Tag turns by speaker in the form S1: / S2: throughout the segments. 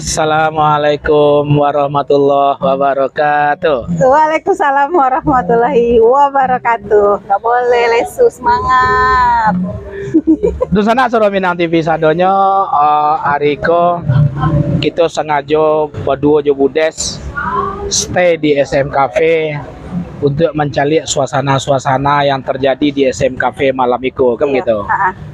S1: Assalamualaikum warahmatullahi wabarakatuh.
S2: Waalaikumsalam warahmatullahi wabarakatuh. Gak boleh lesu, semangat.
S1: Dusana Soro Minang TV sadonyo Ariko kita sengaja berdua jo budes stay di SM Cafe untuk mencari suasana-suasana yang terjadi di SM Cafe malam itu kan
S2: Iya.
S1: gitu.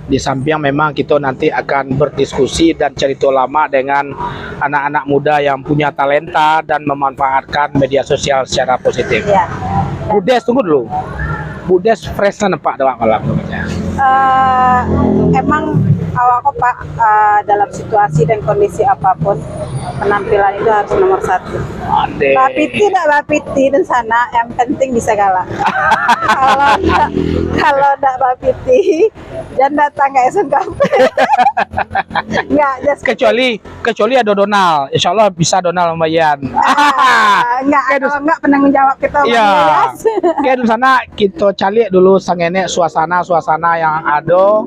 S1: Di samping memang kita nanti akan berdiskusi dan cerita lama dengan anak-anak muda yang punya talenta dan memanfaatkan media sosial secara positif.
S2: Iya.
S1: Budes tunggu dulu. Budes fresh nempak doang malam namanya.
S2: Emang awak Pak, dalam situasi dan kondisi apapun penampilan itu harus nomor satu.
S1: Ade.
S2: Bapiti tidak bapiti dan sana yang penting bisa galak. Kalau tidak bapiti dan datang ke SM Cafe. Enggak, just
S1: kecuali ada Donald, insya Allah bisa Donald lumayan.
S2: enggak, kalau enggak penanggung jawab kita.
S1: Iya. Oke, di sana kita cari dulu sangene suasana yang ada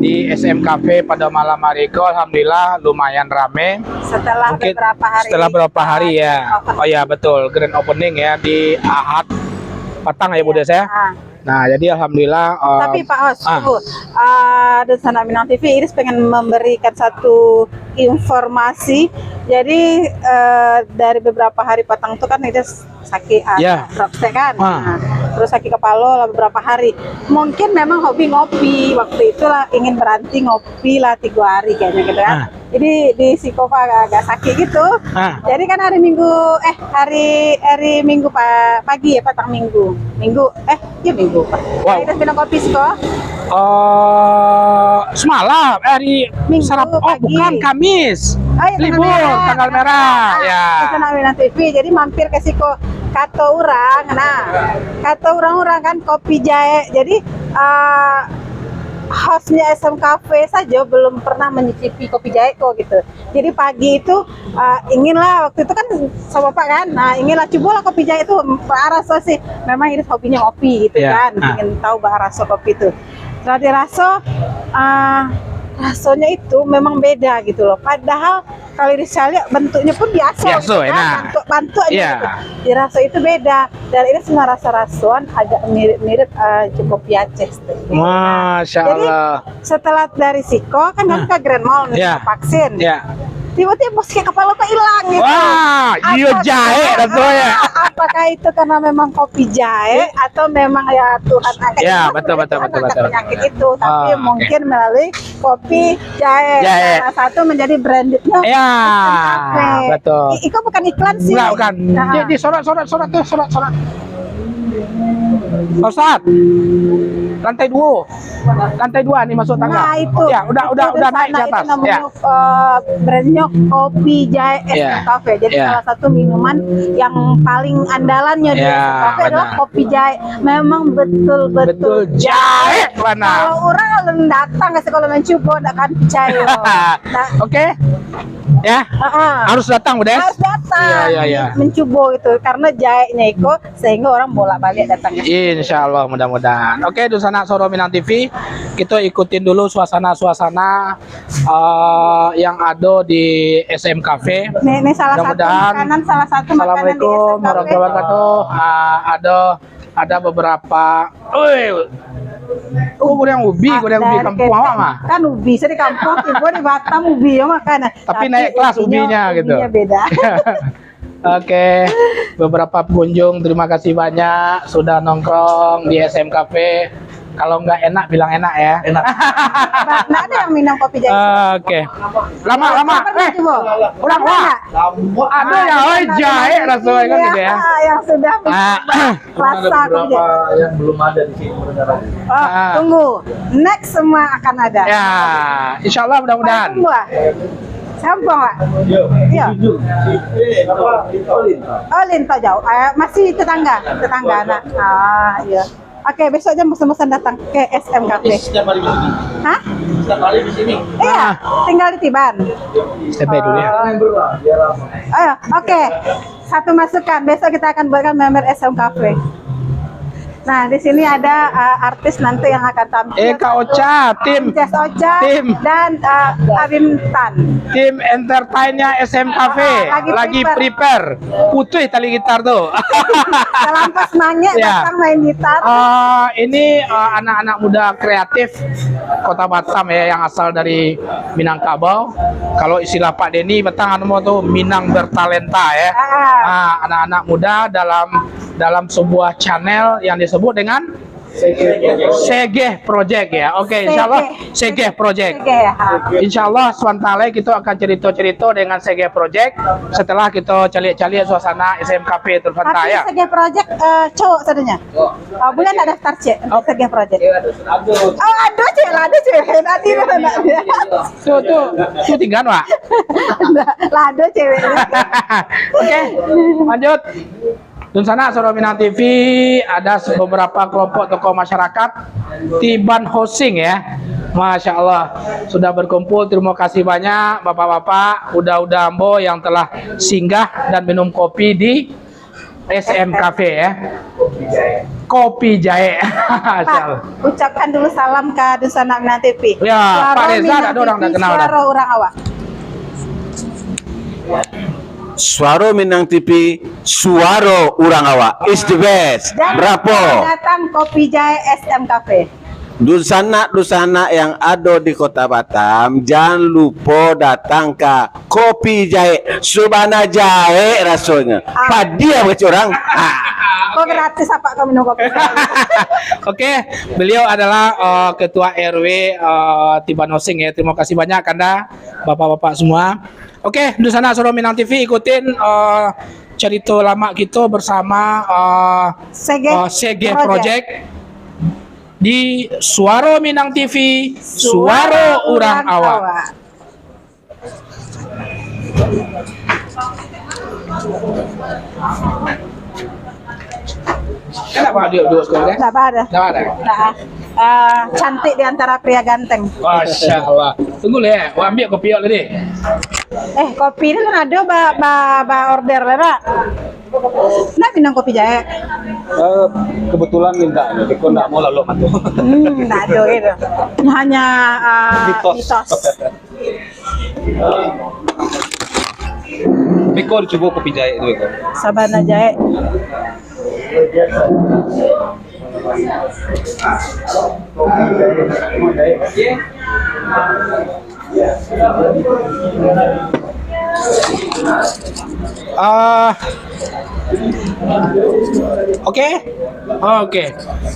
S1: di SM Cafe pada malam hari itu. Alhamdulillah lumayan rame.
S2: Setelah
S1: Mungkin
S2: beberapa hari.
S1: setelah beberapa hari ya. Oh ya betul, grand opening ya di Ahad petang ya Budes ya. Nah, jadi alhamdulillah.
S2: Tapi Pak Os, tunggu. Dan Sana Minang TV Iris pengen memberikan satu informasi. Jadi dari beberapa hari petang itu kan Iris sakit dropstek kan. Nah, terus sakit kepala lah beberapa hari. Mungkin memang hobi ngopi. Waktu itu lah ingin berhenti ngopi lah 3 hari kayaknya gitu kan. Jadi di psikopa agak sakit gitu. Jadi kan hari Minggu hari Minggu pagi ya petang Minggu. Minggu Pak.
S1: Wow.
S2: Kita minum kopi sih kok.
S1: Semalam hari
S2: Minggu pagi.
S1: Bukan Kamis.
S2: Iya,
S1: Libur tanggal merah. Ya.
S2: Kita Minang TV. Jadi mampir ke Siko kata orang. Nah, kata orang-orang kan kopi jahe. Jadi hostnya SM Cafe saja belum pernah menyicipi kopi jahe kok gitu. Jadi pagi itu inginlah waktu itu kan sama Bapak kan, nah inginlah cobalah kopi jahe itu Pak Araso sih. Memang ini hobinya ngopi gitu kan, ingin tahu Pak Araso kopi itu. Setelah dirasa rasanya itu memang beda gitu loh. Padahal kalau dilihat bentuknya pun biasa, gitu kan? Bantu aja gitu. Dirasa itu beda. Dan ini semua rasa-rasuan agak mirip-mirip kopi Aceh.
S1: Masya Allah.
S2: Jadi setelah dari Siko kan ke Grand Mall vaksin. Tiba-tiba kepala kok hilang gitu.
S1: Wah, iya jahe rasanya.
S2: Apakah itu karena memang kopi jahe atau memang ya Tuhan angkat?
S1: Ya, betul.
S2: Penyakit itu, tapi mungkin melalui kopi jahe. Salah satu menjadi brandednya.
S1: Ya, betul.
S2: Itu bukan iklan sih.
S1: Enggak, bukan. Jadi sorat. Ustaz, lantai 2 nih masuk tangga.
S2: Nah itu.
S1: Ya, udah naik di atas.
S2: Itu namanya brandnya kopi jahe SM Cafe. Jadi salah satu minuman yang paling andalannya di SM Cafe adalah kopi jahe. Memang betul jahe. Kalau orang datang nggak sih kalau mencoba nggak akan percaya.
S1: Oke. Ya, harus datang udah.
S2: Harus datang.
S1: Iya.
S2: Mencoba itu karena jahenya itu sehingga orang bolak-balik datang.
S1: Insya Allah mudah-mudahan. Oke, Dusana Soro Minang TV, kita ikutin dulu suasana yang ada di SM Cafe.
S2: Ini salah satu makanan di SM Cafe.
S1: Assalamualaikum warahmatullahi wabarakatuh. Ada beberapa. Goreng ubi kampung awak mah.
S2: Kan ubi saya di kampung, ibu di Batam ubi ya makanya.
S1: Tapi naik kelas ubinya gitu.
S2: Ubinya beda.
S1: Oke, beberapa pengunjung terima kasih banyak sudah nongkrong di SM Cafe. Kalau nggak enak bilang enak ya. Enak.
S2: Nah, ada yang minum kopi jahe.
S1: Oke. Lama. Udah ada yang jahe rasanya kan gitu ya.
S2: Yang sudah rasa kopi jahe.
S3: Yang belum ada di sini
S2: Tunggu. Next semua akan ada.
S1: Ya, insya Allah mudah-mudahan.
S2: Sambung Pak. Iya. Olin tak jauh. Masih tetangga anak. Iya. Oke, besok jam pesan-pesan datang ke SM Cafe.
S3: Setiap hari di sini.
S2: Hah?
S3: Setiap hari di sini.
S2: Iya, tinggal di Tiban.
S1: Step by dulu ya.
S2: Ayo, oke. Satu masukan, besok kita akan buatkan member SM Cafe. Nah, di sini ada artis nanti yang akan tampil.
S1: Kak Ocha, tim
S2: Jess Ocha
S1: Tim.
S2: dan Arin Tan.
S1: tim entertainnya SM Cafe
S2: Lagi
S1: lagi prepare. Putih tali gitar tuh.
S2: Selampas mangnya
S1: Ya.
S2: datang main gitar.
S1: Ini anak-anak muda kreatif Kota Batam ya yang asal dari Minangkabau. Kalau istilah Pak Denny betang anu tuh Minang bertalenta ya. Anak-anak muda dalam sebuah channel yang disebut dengan Segeh Project ya. Oke, insyaallah Segeh Project.
S2: Oke ya.
S1: Insyaallah swantale kita akan cerita-cerita dengan Segeh Project setelah kita calik-calik suasana SMKP Terfanta
S2: Tapi
S1: ya.
S2: Segeh Project cowok sadunya. Oh, bulan tak daftar cek Segeh Project. Oh, ada cewek. Nanti dia.
S1: Tuh tinggal Pak.
S2: Lah ada cewek.
S1: Oke, lanjut. Dan sana Soro Minang TV ada beberapa kelompok tokoh masyarakat Tiban hosting ya. Masya Allah sudah berkumpul. Terima kasih banyak bapak-bapak, udah ambo yang telah singgah dan minum kopi di SM Cafe ya. Kopi jahe.
S2: Pak, ucapkan dulu salam ke Dusana Minang TV.
S1: Ya, Pak Reza
S2: Minang
S1: ada orang
S2: TV,
S1: tak kenal dah.
S2: Suara orang awak.
S4: Suara Minang TV, suara orang awak is the best.
S2: Dan
S4: Berapa?
S2: datang kopi jahe SM Cafe.
S4: Dusana yang ada di Kota Batam, jangan lupa datang ke Kopi Jahe. Subhana jahe rasanya. Padia bagi orang.
S2: Kok gratis apa kamu minum kopi?
S1: Oke, beliau adalah ketua RW Tiban Hosing ya. Terima kasih banyak Anda bapak-bapak semua. Oke, di sana Soro Minang TV ikutin cerita lama kita bersama Segeh Project di Suara Minang TV, Suara Urang Awak. Kenapa dia dua sekolah?
S2: Enggak ada.
S1: Enggak ada.
S2: Nah, cantik di antara pria ganteng.
S1: Masya Allah. Tunggu le, gua ambil kopi lo tadi.
S2: Kopi ini kan ada ba order lah, Pak. Nah, minum kopi jahe.
S3: Kebetulan minta, jadi kok nggak mau lalu matu.
S2: Enggak ada itu. Hanya
S3: Mitos.
S2: mitos.
S3: Beko dicoba kopi jahe itu Beko.
S2: Sabana jahe.
S1: Oke.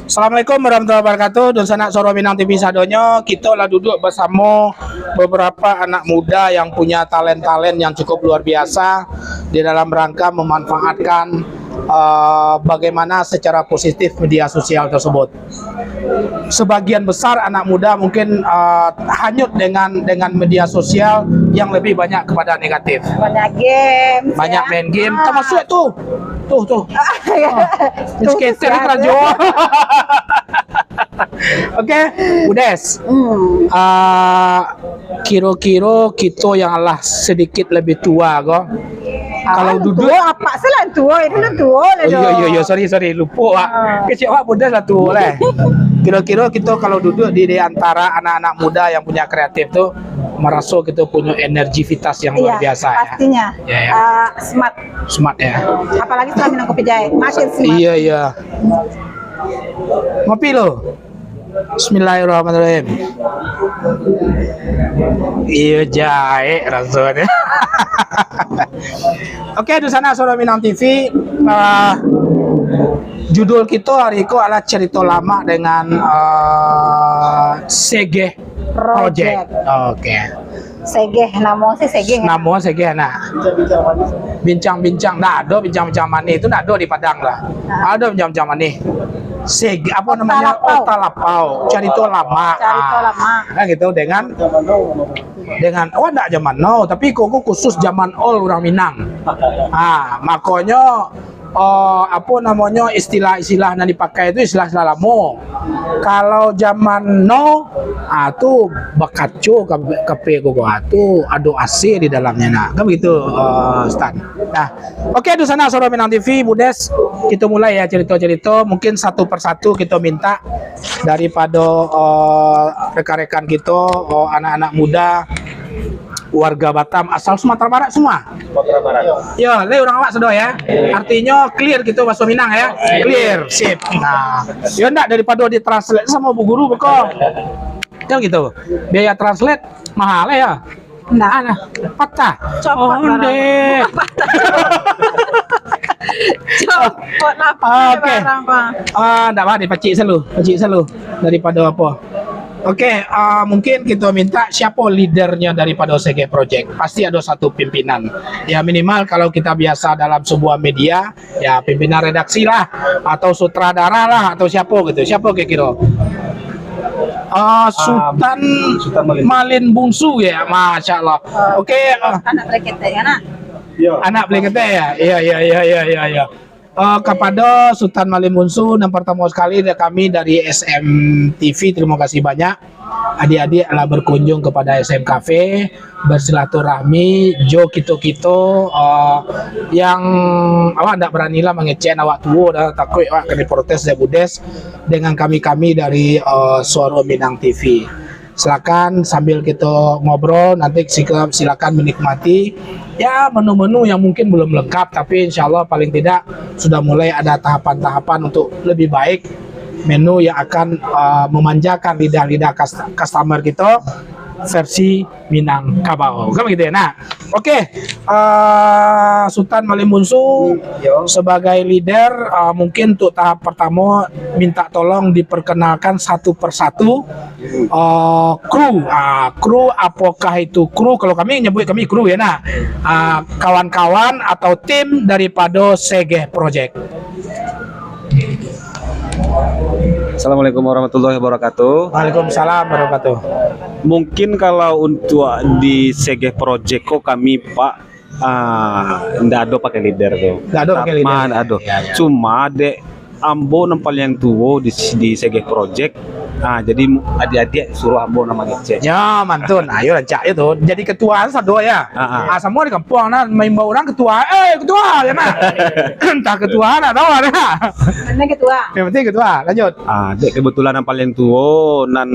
S1: Assalamualaikum warahmatullahi wabarakatuh. Dan sanak Soro Minang TV sadonyo, kita lah duduk bersama beberapa anak muda yang punya talent yang cukup luar biasa di dalam rangka memanfaatkan bagaimana secara positif media sosial tersebut. Sebagian besar anak muda mungkin hanyut dengan media sosial yang lebih banyak kepada negatif.
S2: Banyak game.
S1: Banyak main game, termasuk tuh. Skater
S2: Tuh,
S1: rajo. Oke, Udes. Kira-kira kita yang Allah sedikit lebih tua kok. Kalau duduk
S2: apa salah tua itu lah tua lah.
S1: iya sorry lupa Pak. Kecil Pak Udes lah tua lah. Kira-kira kita kalau duduk di antara anak-anak muda yang punya kreatif tuh merasa kita punya energivitas yang luar biasa ya.
S2: Pastinya.
S1: Ya. Smart ya.
S2: Apalagi setelah minum kopi jahe, makin smart.
S1: Iya. Ngopi lo. Bismillahirrahmanirrahim. Iya jahe rasanya. Oke, di sana Soro Minang TV. Judul kita hari ini adalah cerita lama dengan Segeh Project. Oke.
S2: Segeh, nama sih Segeh.
S1: Nama Segeh nah. Bincang-bincang, nah ada bincang-bincang manis itu nah ada di Padang lah. Ada bincang-bincang manis. Segeh apa namanya? Otalapau. Cerita lama.
S2: Cerita lama.
S1: Kan gitu dengan enggak zaman now, tapi kok khusus zaman old orang Minang. Makanya apa namanya istilah-istilah yang dipakai itu istilah-istilah lama. Kalau zaman no, tuh bakaco kape koko itu ada AC di dalamnya, nah kan begitu Stan. Nah, oke di sana Suara Minang TV, Budes, kita mulai ya cerita-cerita. Mungkin satu persatu kita minta daripada rekan-rekan kita, anak-anak muda warga Batam asal Sumatera Barat semua.
S3: Sumatera Barat.
S1: Ya, le orang awak sudah ya. Artinya clear gitu bahasa Minang ya. Clear, sip. Nah, ya enggak daripada ditranslate sama bu guru bekal. Kan gitu. Biaya translate mahal ya. Nah, patah.
S2: Copot
S1: deh.
S2: Copot apa
S1: Oke.
S2: barang Pak?
S1: Enggak apa dipacik selalu daripada apa. Oke, mungkin kita minta siapa leadernya daripada OCG Project. Pasti ada satu pimpinan. Ya minimal kalau kita biasa dalam sebuah media, ya pimpinan redaksi lah, atau sutradara lah, atau siapa gitu. Siapa kira-kira? Sultan Malin Bungsu ya, masya Allah. Oke,
S2: Anak mereka ya nak.
S1: anak Blekete ya, iya. Kepada Sultan Malin Bungsu, dan pertama sekali kami dari SMTV terima kasih banyak. Adik-adik telah berkunjung kepada SM Cafe, bersilaturahmi, jo kito yang awak tidak beranilah mengecek awak tua dah takut awak kena protes dari Budes dengan kami dari Suara Minang TV. Silakan sambil kita ngobrol nanti silakan menikmati ya menu-menu yang mungkin belum lengkap, tapi insya Allah paling tidak sudah mulai ada tahapan-tahapan untuk lebih baik menu yang akan memanjakan lidah-lidah customer kita versi Minangkabau kan begitu ya. Nah oke, Sultan Malin Bungsu sebagai leader, mungkin untuk tahap pertama minta tolong diperkenalkan satu persatu kru, apakah itu kru, kalau kami nyebut kami kru ya, nah kawan-kawan atau tim daripada CG Project.
S3: Assalamualaikum warahmatullahi wabarakatuh.
S1: Waalaikumsalam warahmatullahi wabarakatuh.
S3: Mungkin kalau untuk di CG Project kok kami Pak ndak ada pakai leader tuh.
S1: Nggak ada pakai leader.
S3: Mana ada.
S1: Ya.
S3: Cuma dek ambo nempel yang tua di CG Project. Jadi adik-adik suruh ambo nama ngecek.
S1: Ya mantun, ayo rancak itu. Jadi ketua satu ya. Semua di kampung nah main bawa orang ketua. Ketua ya nak. Entah ketua nak tahu nah.
S2: Mana ketua?
S1: Yang penting ketua. Lanjut.
S3: Dek kebetulan yang paling tua nan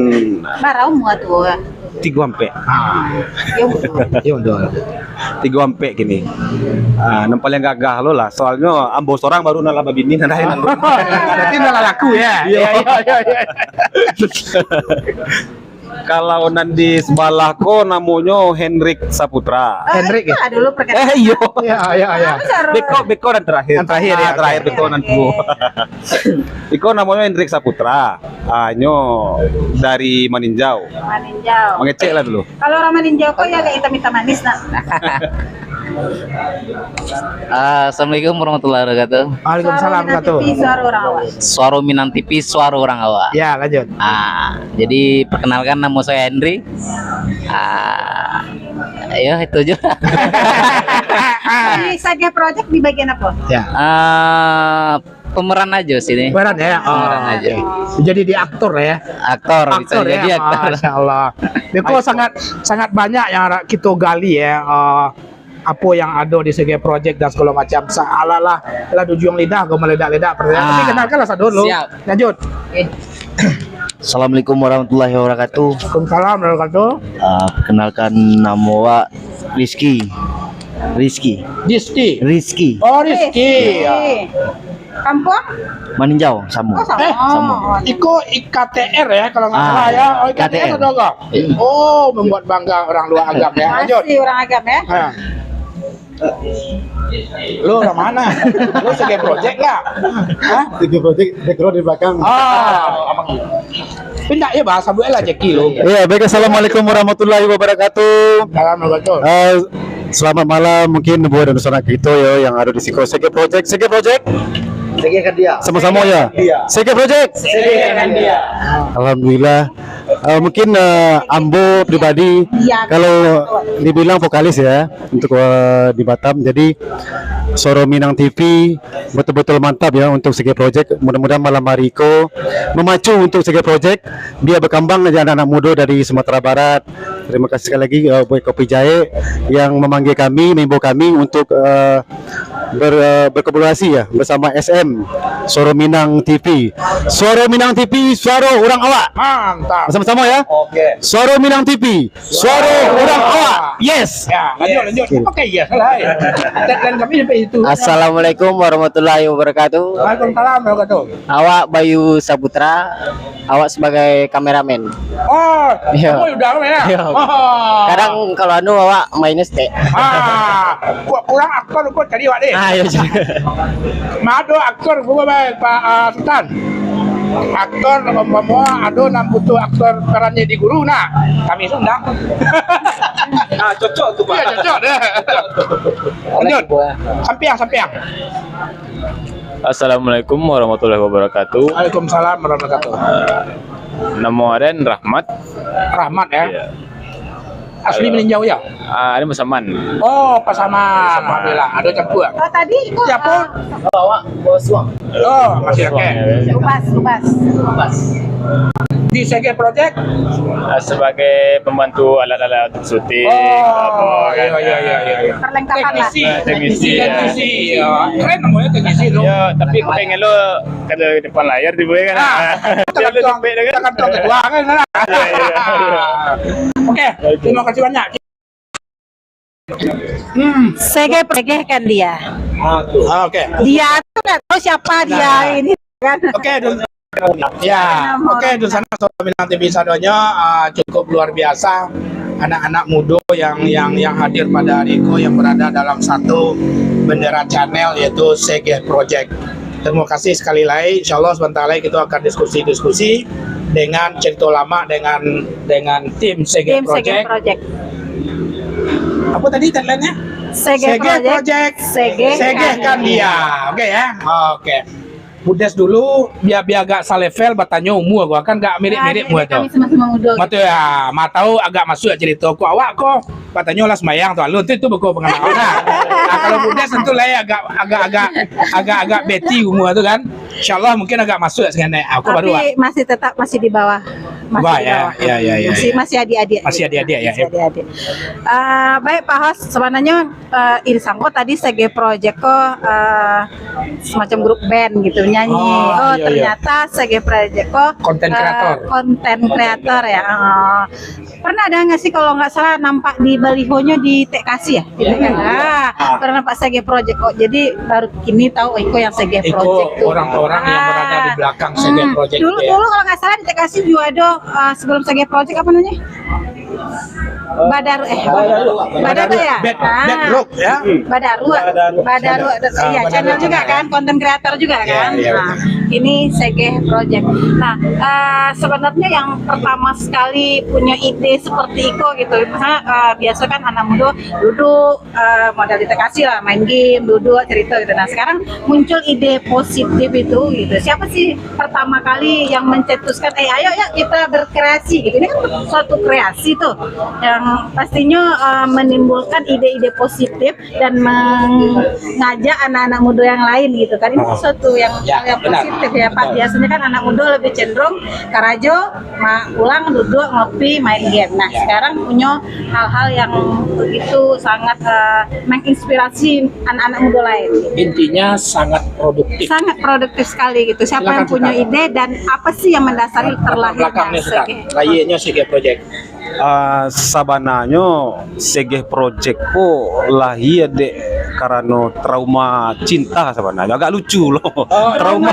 S2: Barau muat tua.
S3: 3 ampe.
S2: Ya betul.
S1: Iya betul.
S3: 3 ampe gini. Nempel yang gagah lo lah. Soalnya ambo seorang baru nala babini nana yang
S1: Berarti nggak laku ya. Iya.
S3: Kalau nanti sebelah ko namanya Hendrik Saputra.
S1: Hendrik ya?
S2: Dulu perkenalan.
S3: Iya.
S1: Iya.
S3: Beko dan terakhir.
S1: Yang terakhir ya.
S3: Terakhir Beko dan Pu. Beko namanya Hendrik Saputra. Nyo dari Maninjau.
S2: Maninjau.
S3: Mengecek lah dulu.
S2: Kalau orang Maninjau kok ya kayak hitam-hitam manis nak.
S5: Assalamualaikum warahmatullahi wabarakatuh.
S1: Waalaikumsalam warahmatullahi wabarakatuh.
S2: Suara orang awak.
S5: Suara Minang TV, suara orang awak.
S1: Ya lanjut.
S5: Jadi perkenalkan nama saya Henry. Ya itu aja.
S2: Di Saga Project di bagian apa?
S1: Ya.
S5: Pemeran aja sini.
S1: Berat ya.
S5: Pemeran aja.
S1: Jadi di aktor ya.
S5: Aktor bisa
S1: Aktor
S5: jadi
S1: ya.
S5: aktor.
S1: Masya Allah. Beko sangat banyak yang kita gali ya. Apa yang ada di CG Project dan segala macam. Salah lah dujung lidah, gue meledak-ledak. Tapi kenalkanlah satu dulu.
S5: Siap.
S1: Lanjut.
S6: Assalamualaikum warahmatullahi wabarakatuh.
S1: Waalaikumsalam warahmatullahi wabarakatuh.
S6: Perkenalkan nama wa Rizky.
S1: Disti. Oh Rizky. Ya.
S2: Kampung?
S6: Maninjau, Samu.
S2: Oh sama.
S1: Iko IKTR ya kalau nggak
S6: Ah,
S1: salah ya. Oh IKTR
S6: IKTR.
S1: ada nggak? Oh membuat bangga orang luar agam ya. Lanjut.
S2: Masih orang agam ya.
S1: Nah. Lu orang mana? Lu CG Project nggak? Hah?
S3: CG Project background di belakang.
S1: Pindah ya bahasa bu lah Jeki lu.
S6: Iya, baik. Assalamualaikum warahmatullahi wabarakatuh.
S1: Dalam betul.
S6: Selamat malam mungkin buat dan saudara kita ya yang ada di Siko CG Project. Sama-sama ya. CG Project. Alhamdulillah. Mungkin Ambo pribadi
S2: Iya.
S6: kalau dibilang vokalis ya untuk di Batam. Jadi Soro Minang TV betul-betul mantap ya untuk segi project. Mudah-mudahan malam hari Iko memacu untuk segi project biar berkembang aja anak-anak muda dari Sumatera Barat. Terima kasih sekali lagi buat Kopi Jahe yang memanggil kami, member kami untuk berkolaborasi ya bersama SM Soro Minang TV. Soro Minang TV, suara orang awak.
S1: Mantap.
S6: Sama-sama ya.
S1: Oke.
S6: Soro Minang TV, suara orang awak. Yes.
S1: Ya, lanjut. Oke, ya salah ya. Dan kami sampai itu.
S5: Assalamualaikum warahmatullahi wabarakatuh.
S1: Waalaikumsalam warahmatullahi.
S5: Awak Bayu Saputra, awak sebagai kameramen.
S1: Oh,
S5: Iya.
S1: kamu udah ya.
S5: Iya.
S1: Oh.
S5: Kadang kalau anu awak mainnya stay.
S1: Kurang aktor kok tadi Wak deh.
S5: Ayo.
S1: Mado aktor gua baik Pak Sultan. Aktor umpama ada nak butuh aktor perannya di guru nah kami undang.
S3: Cocok tuh Pak.
S1: Iya cocok deh. Lanjut. Sampiang.
S7: Assalamualaikum warahmatullahi wabarakatuh.
S1: Waalaikumsalam warahmatullahi wabarakatuh.
S7: Nama Aren Rahmat.
S1: Rahmat ya.
S7: Iya.
S1: Asli meninjau ya.
S7: Ada Masaman.
S1: Oh, pasaman. Alhamdulillah. Ada campur.
S2: Oh tadi kok
S1: Siapa?
S5: Awak Boswang.
S1: Oh, masih oke.
S2: lubas.
S1: Di SG Project.
S7: Sebagai pembantu alat-alat untuk syuting.
S1: Oh, iya.
S2: Perlengkapan lah.
S7: Teknisi.
S1: Ya. Keren namanya teknisi dong.
S7: Ya, tapi aku pengen lo kalau depan layar tiba kan. Ya lo sampai
S1: Kita kan tahun kedua kan. Oke, terima kasih banyak.
S2: Sege kan dia.
S1: Oke.
S2: Dia tuh nggak tahu siapa dia ini kan.
S1: Oke, ya, oke, di sana Soro Minang TV Sadonya cukup luar biasa. Anak-anak muda yang hadir pada hari ini yang berada dalam satu bendera channel yaitu SG Project. Terima kasih sekali lagi. Insya Allah sebentar lagi kita akan diskusi dengan cerita lama dengan tim SG Project. Apa tadi tagline-nya?
S2: Sege Project.
S1: Sege kan dia. Oke ya. Oke. Budes dulu biar agak salevel bertanya umur gua kan gak mirip-mirip gua tuh.
S2: Kami sama-sama muda.
S1: Matu ya, mau tahu agak masuk cerita aku awak kok. Bertanya lah semayang tuh, lu itu buku pengalaman. Nah, kalau Budes tentu lah ya agak beti umur tuh kan. Insyaallah mungkin agak masuk dengan aku baru.
S2: Tapi masih di bawah.
S1: Wah, ya.
S2: Masih adik-adik.
S1: Masih adik-adik ya.
S2: Masih adik-adik. Baik Pak Host, sebenarnya ini sangko tadi Sege Project kok semacam grup band gitu nyanyi.
S1: Oh, iya.
S2: Ternyata Sege Project kok
S1: Konten kreator.
S2: Konten kreator ya. Pernah ada nggak sih kalau nggak salah nampak di balihonya di TKC ya? Pernah nampak Sege Project kok. Jadi baru kini tahu Iko yang Sege Project tuh.
S1: Orang-orang yang berada di belakang Sege Project.
S2: Dulu kalau nggak salah di TKC juga ada sebelum Sege Project apa namanya? Badaru ya?
S1: Bedrock ya.
S2: Badaru iya channel juga kan, konten kreator juga kan.
S1: Iya,
S2: Nah, ini Sege Project. Nah, sebenarnya yang pertama sekali punya ide seperti Iko gitu, misalnya biasa kan anak muda duduk modal di TKC lah, main game, duduk cerita gitu. Nah, sekarang muncul ide positif itu gitu. Siapa sih pertama kali yang mencetuskan ayo kita berkreasi gitu. Ini kan suatu kreasi tuh yang pastinya menimbulkan ide-ide positif dan mengajak anak-anak muda yang lain gitu kan. Ini sesuatu yang positif ya Pak. Biasanya kan anak muda lebih cenderung karajo, pulang duduk ngopi main game. Nah sekarang punya hal-hal yang begitu sangat menginspirasi anak-anak muda lain.
S1: Intinya sangat produktif.
S2: Sangat produktif sekali gitu. Siapa yang punya ide dan apa sih yang mendasari terlahirnya Sege?
S1: Layaknya Sege Project.
S3: Sabananya Sege Project ko lahir dek karena trauma cinta sebenarnya agak lucu loh. Trauma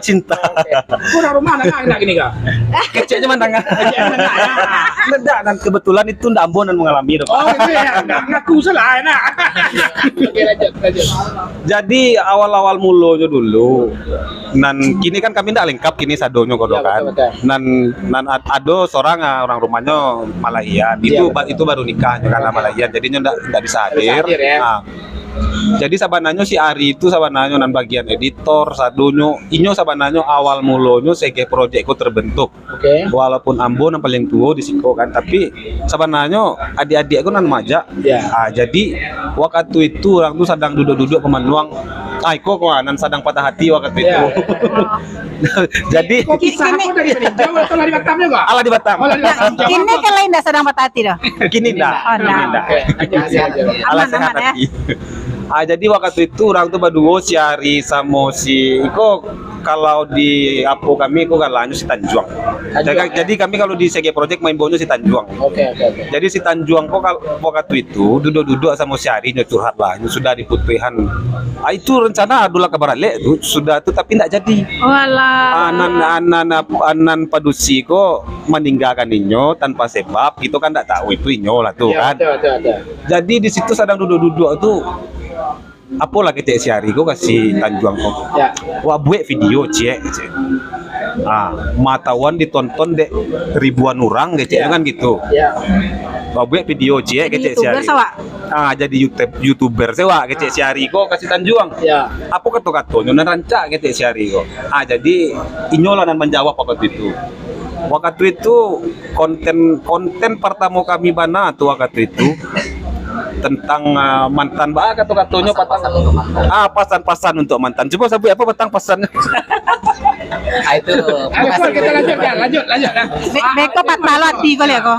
S3: cinta.
S1: Kurang rumah anak gini kak.
S3: Kecil cuman tangan. Ledak dan kebetulan itu ndak ambon dan mengalami dong.
S1: Oh itu ya, ngaku salah enak. Oke lanjut.
S3: Jadi awal-awal mulanya dulu. Nan kini kan kami ndak lengkap kini sadonyo kodo
S1: Ya,
S3: kan.
S1: betul.
S3: Nan ado seorang orang rumahnya Malayan. Itu baru nikahnya karena Malayan. Jadinya ndak bisa hadir.
S1: Hadir, ya.
S3: Nah, Jadi sabananyo si Ari itu sabananyo nan bagian editor, sadonyo, inyo sabananyo awal mulonyo CG Project ko terbentuk.
S1: Oke.
S3: Walaupun Ambo yang paling tua di Siko kan, tapi sabananyo adik-adik aku nan majak.
S1: Ya.
S3: Jadi waktu itu orang tuh sedang duduk-duduk pemanuang. Iko kok nan sedang patah hati waktu itu.
S1: Ya.
S3: Jadi
S1: Kok kisah aku dari Jawa atau dari Batam juga?
S3: ala di Batam.
S1: Oh, dari Batam. Jawa.
S2: Ini kan lain dah sedang patah hati dah.
S3: Kini enggak.
S2: Oh, enggak.
S1: Oke, aja.
S3: Ala
S2: Aman,
S3: sehat
S2: aman, ya.
S3: hati. Jadi waktu itu orang tuh berdua si Ari sama si Iko kalau di Apo kami Iko kan lanjut si Tanjuang. Jadi kami kalau di CG Project main bonyo si Tanjuang.
S1: Oke.
S3: Jadi si Tanjuang kok waktu itu duduk-duduk sama si Ari nyo curhat lah, nyo sudah di putrihan. Itu rencana adalah kabar lek tuh sudah tuh tapi tidak jadi.
S2: Walah.
S3: Anan padusi kok meninggalkan inyo tanpa sebab itu kan tidak tahu itu inyo lah tuh
S1: Ya,
S3: kan.
S1: betul.
S3: Jadi di situ sedang duduk-duduk tuh apa lagi cek si Ari kok kasih Tanjuang kok.
S1: Ya.
S3: Wah buat video cek. Matawan ditonton dek ribuan orang cek kan gitu.
S1: Ya.
S3: Wah buat video cek
S2: Jadi
S3: cek si Ari.
S2: YouTuber sawa?
S3: Jadi YouTuber sewa kecek si Ari kok kasih Tanjuang.
S1: Ya.
S3: Apa kata nyonan rancak kecek si Ari kok. Jadi inyolah dan menjawab waktu itu. Waktu itu konten pertama kami bana tuh waktu itu tentang mantan baik atau katanya pasan untuk mantan. Coba sabu apa petang pesan.
S5: Itu
S1: Ayo kita lanjut ya.
S2: Beko patalo hati ko lihat ko.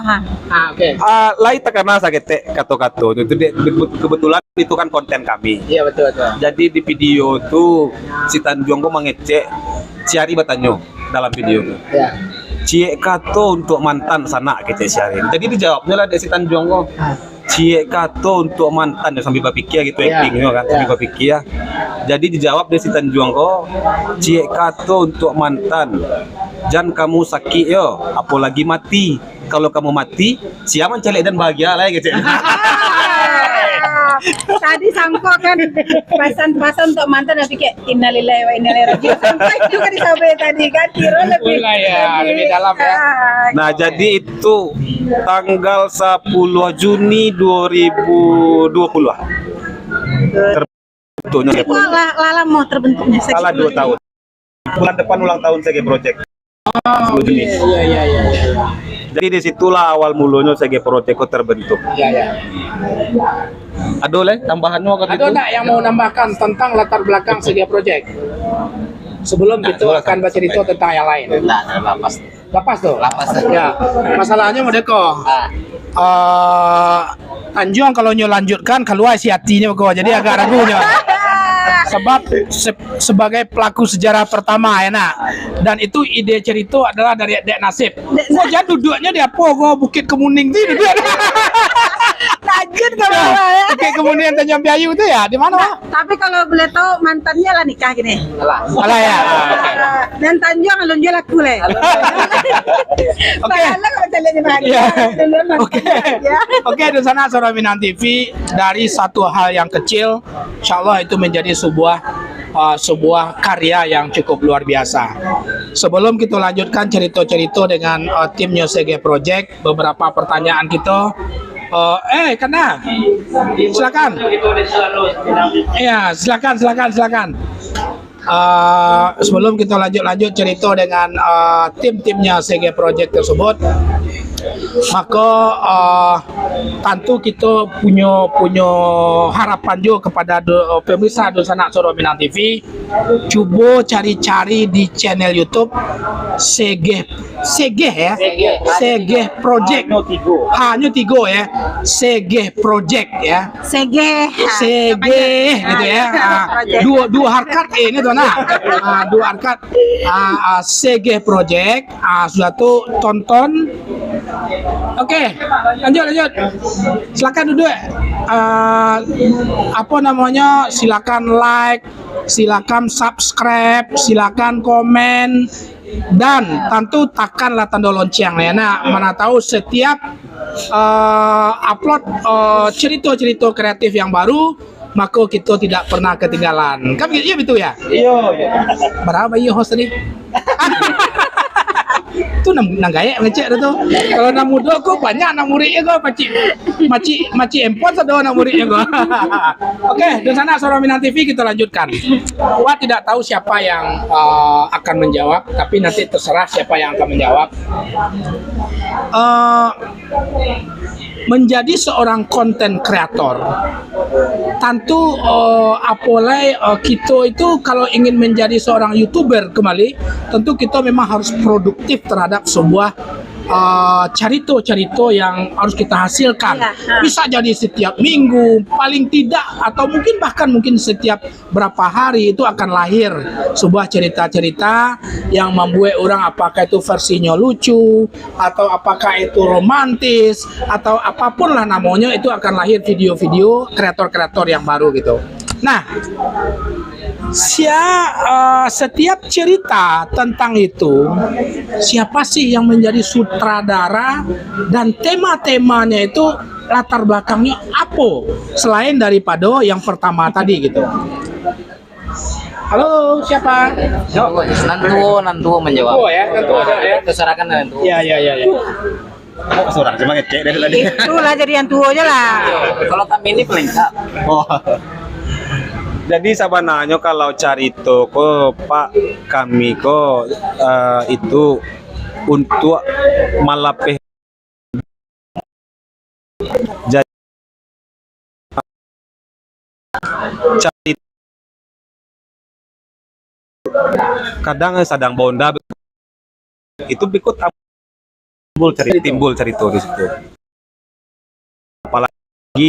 S1: Oke.
S3: Lai terkena sakit kato itu kebetulan itu kan konten kami.
S1: Iya betul.
S3: Jadi di video tuh si Tanjuang kok mengecek si Ari bertanya dalam video itu.
S1: Ya.
S3: Cie kato untuk mantan sana kecek si Ari. Jadi dijawabnya lah dari si Tanjuang kok. Cie kato untuk mantan ya sambil berpikir gitu
S1: Ya,
S3: actingnya kan sambil
S1: ya.
S3: berpikir. Jadi dijawab dari si Tanjuang kok. Cie kato untuk mantan. Jangan kamu sakit yo, apalagi mati. Kalau kamu mati, siapa celek dan bahagia lah gitu.
S2: Tadi sangko kan pasan untuk mantan tapi kayak innalillahi wa inna ilaihi raji'un. Sangko itu kan disampaikan tadi kan kira lebih
S1: Mulai ya, lebih dalam ya.
S3: Nah, jadi itu tanggal 10 Juni 2020 lah. Terbentuknya
S2: Itu lala mau terbentuknya
S3: salah 2 tahun. Bulan depan ulang tahun CG Project. 10 Juni.
S1: Iya.
S3: Jadi disitulah awal mulanya CG Project kok terbentuk.
S1: Iya.
S3: Aduh leh, tambahannya waktu
S1: Ada
S3: itu.
S1: enggak yang mau nambahkan tentang latar belakang CG Project? Sebelum kita akan bercerita tentang yang lain. Lapas tuh. Ya. Masalahnya Modeko. Tanjuang kalau nyo lanjutkan keluar si hatinya kok. Jadi agak ragunya. Sebab sebagai pelaku sejarah pertama ya nak. Dan itu ide cerita adalah dari Dek Nasib. Kok jadi duduknya di apa kok Bukit Kemuning itu duduk.
S2: lanjut kalau ya.
S1: Bukit Kemuning Tanjung Piayu itu ya di mana?
S2: Tapi kalau boleh tahu mantannya lah nikah gini.
S1: Alah ya.
S2: Dan Tanjung alun-alun aku le.
S1: Oke.
S2: Padahal kalau kita lihat di mana.
S1: Iya.
S2: Duluan mantan
S1: Oke.
S2: ya.
S1: Oke, di sana Saudara Minang TV dari satu hal yang kecil, insya Allah itu menjadi sebuah karya yang cukup luar biasa. Sebelum kita lanjutkan cerita-cerita dengan timnya CG Project, beberapa pertanyaan kita. Kena, silakan. Iya, silakan. Sebelum kita lanjut cerita dengan tim-timnya CG Project tersebut, maka tentu kita punya harapan juga kepada pemirsa Sanak Saudara Minang TV, coba cari-cari di channel YouTube CG ya, CG Project. Hanya 3 ya, CG Project ya.
S2: Sege.
S1: Gitu ya. Dua harkat ini tuh nah. Dua harkat CG Project. Sudah tuh tonton. Oke, lanjut. Silakan duduk. Apa namanya? Silakan like, silakan subscribe, silakan komen. Dan tentu tekanlah tanda lonceng ya. Nah, mana tahu setiap upload cerita-cerita kreatif yang baru, maka kita tidak pernah ketinggalan. Kan iya betul ya? Iya. Berapa iya host tadi? Itu nang gaya ngecek itu. Kalau nang muda kok banyak nang muridnya kok maci empon ada nang muridnya kok. Oke, di sana Suara Minang TV kita lanjutkan. Wah tidak tahu siapa yang akan menjawab, tapi nanti terserah siapa yang akan menjawab. Menjadi seorang konten kreator, tentu apalagi kita itu kalau ingin menjadi seorang YouTuber kembali, tentu kita memang harus produktif terhadap sebuah cerita-cerita yang harus kita hasilkan. Bisa jadi setiap minggu, paling tidak, atau bahkan mungkin setiap berapa hari itu akan lahir sebuah cerita-cerita yang membuat orang, apakah itu versinya lucu, atau apakah itu romantis, atau apapun lah namanya, itu akan lahir video-video kreator-kreator yang baru gitu. Nah, setiap cerita tentang itu, siapa sih yang menjadi sutradara dan tema-temanya itu latar belakangnya apa selain daripada yang pertama tadi gitu. Halo, siapa?
S5: Nantu menjawab.
S1: Oh ya, Nantu ada ya.
S5: Terserahkan Nantu.
S1: Ya.
S3: Seorang cuma ngecek dari tadi.
S2: Itulah jadi yang tuanya lah.
S5: Kalau kami ini pelengkap.
S3: Oh. Jadi sebenarnya kalau carito ko Pak kami ko itu untuk malapeh jadi cari kadang sadang bonda itu ikut timbul cerita di situ. Apalagi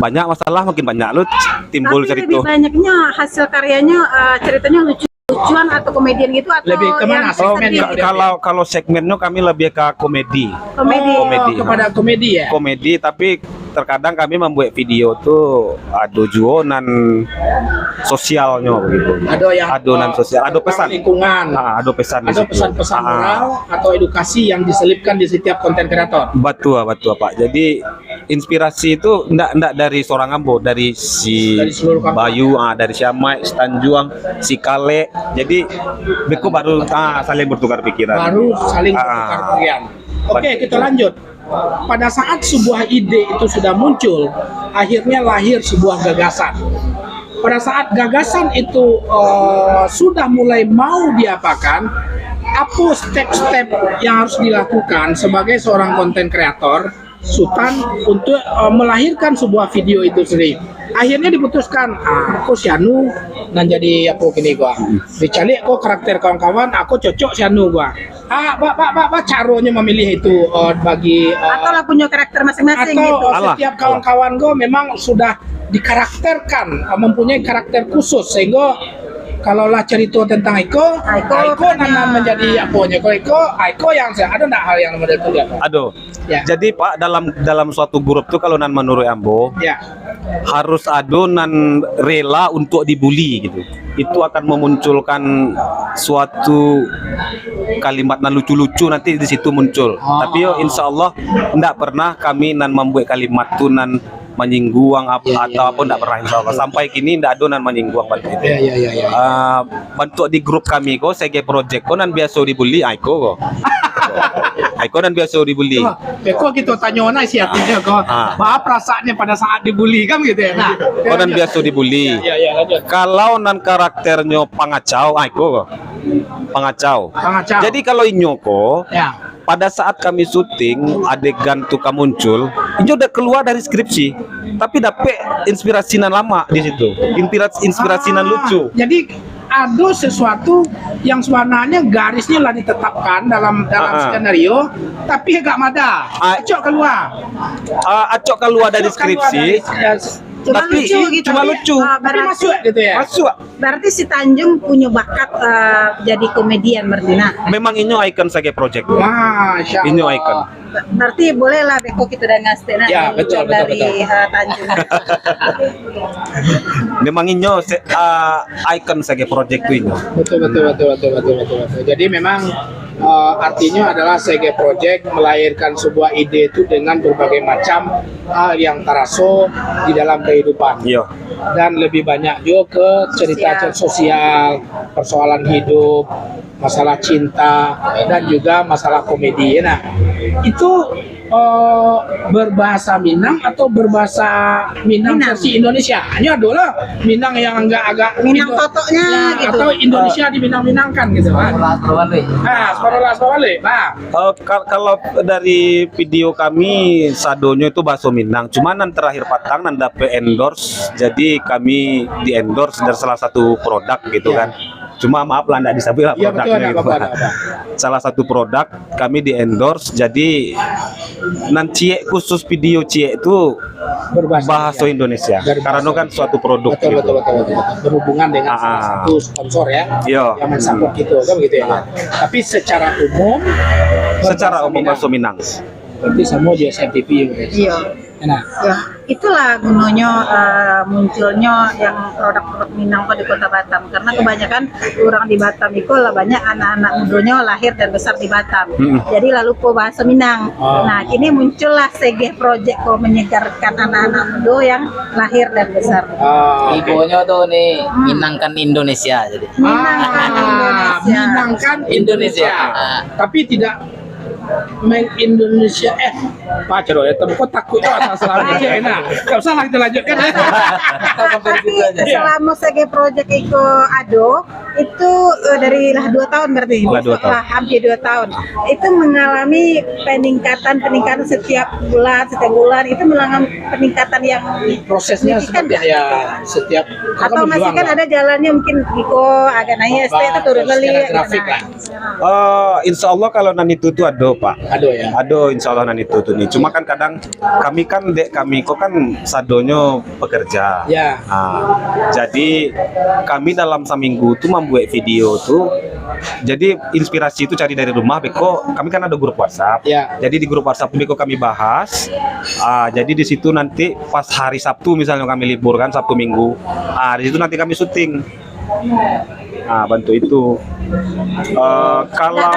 S3: banyak masalah, makin banyak lu timbul
S2: Tapi
S3: cerita.
S2: lebih banyaknya hasil karyanya ceritanya lucu-lucuan atau komedian gitu, atau
S1: Lebih kemana?
S2: yang sedih gitu?
S3: Kalau segmennya kami lebih ke komedi.
S2: Komedi.
S3: Komedi.
S1: Kepada komedi ya.
S3: Komedi, tapi terkadang kami membuat video tuh ada juonan sosialnya begitu.
S1: Ada yang
S3: adonan sosial, ada pesan
S1: lingkungan.
S3: ada pesan di
S1: Ada
S3: situ.
S1: pesan-pesan moral atau edukasi yang diselipkan di setiap konten kreator.
S3: Betul Pak. Jadi inspirasi itu enggak dari seorang ambo, dari si
S1: Dari seluruh kampung.
S3: Bayu, dari si Amai, si Tanjuang, si Kale. Jadi beku baru saling bertukar pikiran.
S1: Baru saling bertukar pikiran. Oke, kita lanjut. Pada saat sebuah ide itu sudah muncul, akhirnya lahir sebuah gagasan. Pada saat gagasan itu sudah mulai mau diapakan, apa step-step yang harus dilakukan sebagai seorang konten kreator Sultan untuk melahirkan sebuah video itu sendiri. Akhirnya diputuskan, aku si Anu dan jadi aku gini gua. Dicari aku karakter kawan-kawan, aku cocok si Anu gua. Pak caranya memilih itu bagi
S2: Atau lah punya karakter masing-masing
S1: atau
S2: gitu.
S1: setiap kawan-kawan gua memang sudah dikarakterkan, mempunyai karakter khusus sehingga kalaulah cerita tentang Iko nanam menjadi apanya. Kalau Iko yang saya ada nggak hal yang model itu ya, Pak?
S3: Aduh.
S1: Ya.
S3: Jadi Pak dalam suatu grup tuh kalau nan menurut ambo
S1: Ya.
S3: harus ada nan rela untuk dibully gitu. Itu akan memunculkan suatu kalimat nan lucu-lucu nanti di situ muncul. Tapi yo insya Allah tidak pernah kami nan membuat kalimat tuh nan menyinggung atau apa tidak pernah insya Allah. Sampai kini tidak ada nan menyinggung bantu itu.
S1: Ya.
S3: Bentuk di grup kami kok CG Project kok nan biasa dibully Aiko kok. Aiko nan biasa dibully.
S1: Kok kita tanya mana sih artinya kok? Apa perasaannya pada saat dibully kan gitu ya? Nah,
S3: Kok nan biasa dibully.
S1: Ya, lanjut.
S3: Kalau nan karakternya pangacau, Aiko kok. Pangacau.
S1: Pangacau.
S3: Jadi kalau inyo kok
S1: Ya.
S3: pada saat kami syuting adegan tuh muncul, inyo udah keluar dari skripsi, tapi dapet inspirasi nan lama di situ, inspirasi nan lucu.
S1: Jadi ada sesuatu yang sebenarnya garisnya lah ditetapkan dalam skenario, tapi agak mada. Acok keluar.
S3: Acok keluar dari
S1: Acok keluar
S3: skripsi,
S2: Cuma
S3: tapi
S2: lucu gitu.
S3: cuma lucu.
S1: Tapi
S2: Berarti,
S1: masuk gitu ya.
S3: Masuk.
S2: berarti si Tanjung punya bakat jadi komedian berarti. Nah,
S3: Memang inyo icon sebagai project.
S1: Masya Allah.
S3: Inyo icon.
S2: berarti bolehlah Beko kita udah ngasih
S1: Ya, betul,
S2: dari Tanjung.
S3: Memang inyo icon sebagai project tuh inyo.
S1: Betul. Jadi memang artinya adalah CG Project melahirkan sebuah ide itu dengan berbagai macam hal yang terasa di dalam kehidupan.
S3: Iya.
S1: Dan lebih banyak juga ke cerita sosial, persoalan hidup. masalah cinta dan juga masalah komedi. Nah, itu berbahasa Minang atau berbahasa Minang versi Indonesia? Hanya adalah Minang yang agak
S2: Minang totoknya gitu.
S1: atau Indonesia diminang-minangkan gitu kan. Separoh balik. Nah,
S3: Kalau dari video kami sadonyo itu bahasa Minang, cuman yang terakhir patang nan dapet endorse, jadi kami di endorse dari salah satu produk gitu kan. Cuma maaf lah nggak disebut lah
S1: iya betul,
S3: produknya
S1: ada
S3: gitu.
S1: apa-apa.
S3: Salah satu produk kami di endorse, jadi nan cie khusus video cie itu bahasa Indonesia
S1: Dari
S3: karena
S1: bahasa
S3: kan suatu produk
S1: Betul,
S3: gitu.
S1: betul. Berhubungan dengan salah
S3: Ah.
S1: satu sponsor ya.
S3: Iya.
S1: Yang mensupport gitu kan begitu ya. Kan? Tapi secara umum
S3: Secara umum bahasa Minang.
S1: berarti semua di SMTV ya.
S2: Iya.
S1: Nah,
S2: Ya, itulah gunanya munculnya yang produk-produk Minang di Kota Batam, karena kebanyakan orang di Batam itu lah banyak anak-anak mudanya lahir dan besar di Batam. Jadi lalu po bahasa Minang. Nah, kini muncullah CG Project ko menyegarkan anak-anak muda yang lahir dan besar.
S5: Ibunya tuh nih Minangkan Indonesia jadi.
S2: Minangkan Indonesia.
S1: Minangkan Indonesia. Tapi tidak Indonesia Pak Cero ya, tapi kok takutnya asal-asalan aja enak. Enggak usah lah kita lanjutkan.
S2: Tapi selama CG Project itu ada, itu dari 2 tahun berarti.
S3: Lah, 2 tahun.
S2: Lah, hampir 2 tahun. Itu mengalami peningkatan setiap bulan itu mengalami peningkatan yang
S1: Prosesnya
S2: signifikan
S1: seperti
S2: nggak?
S1: ya setiap
S2: Atau masih kan ada jalannya mungkin Iko agak naik ST itu turun beli
S1: grafik lah.
S3: Insya Allah kalau nan itu tuh ada Pak.
S1: Aduh ya.
S3: Aduh, insya Allah nan itu tuh nih. Cuma kan kadang kami kan kok kan sadonyo pekerja.
S1: Ya.
S3: Nah, jadi kami dalam seminggu tuh membuat video tuh. Jadi inspirasi itu cari dari rumah. Beko, kami kan ada grup WhatsApp.
S1: Ya.
S3: Jadi di grup WhatsApp Beko kami bahas. Jadi di situ nanti pas hari Sabtu misalnya kami libur kan Sabtu Minggu. Di situ nanti kami syuting. Bantu itu.
S2: Nah,
S3: Kalau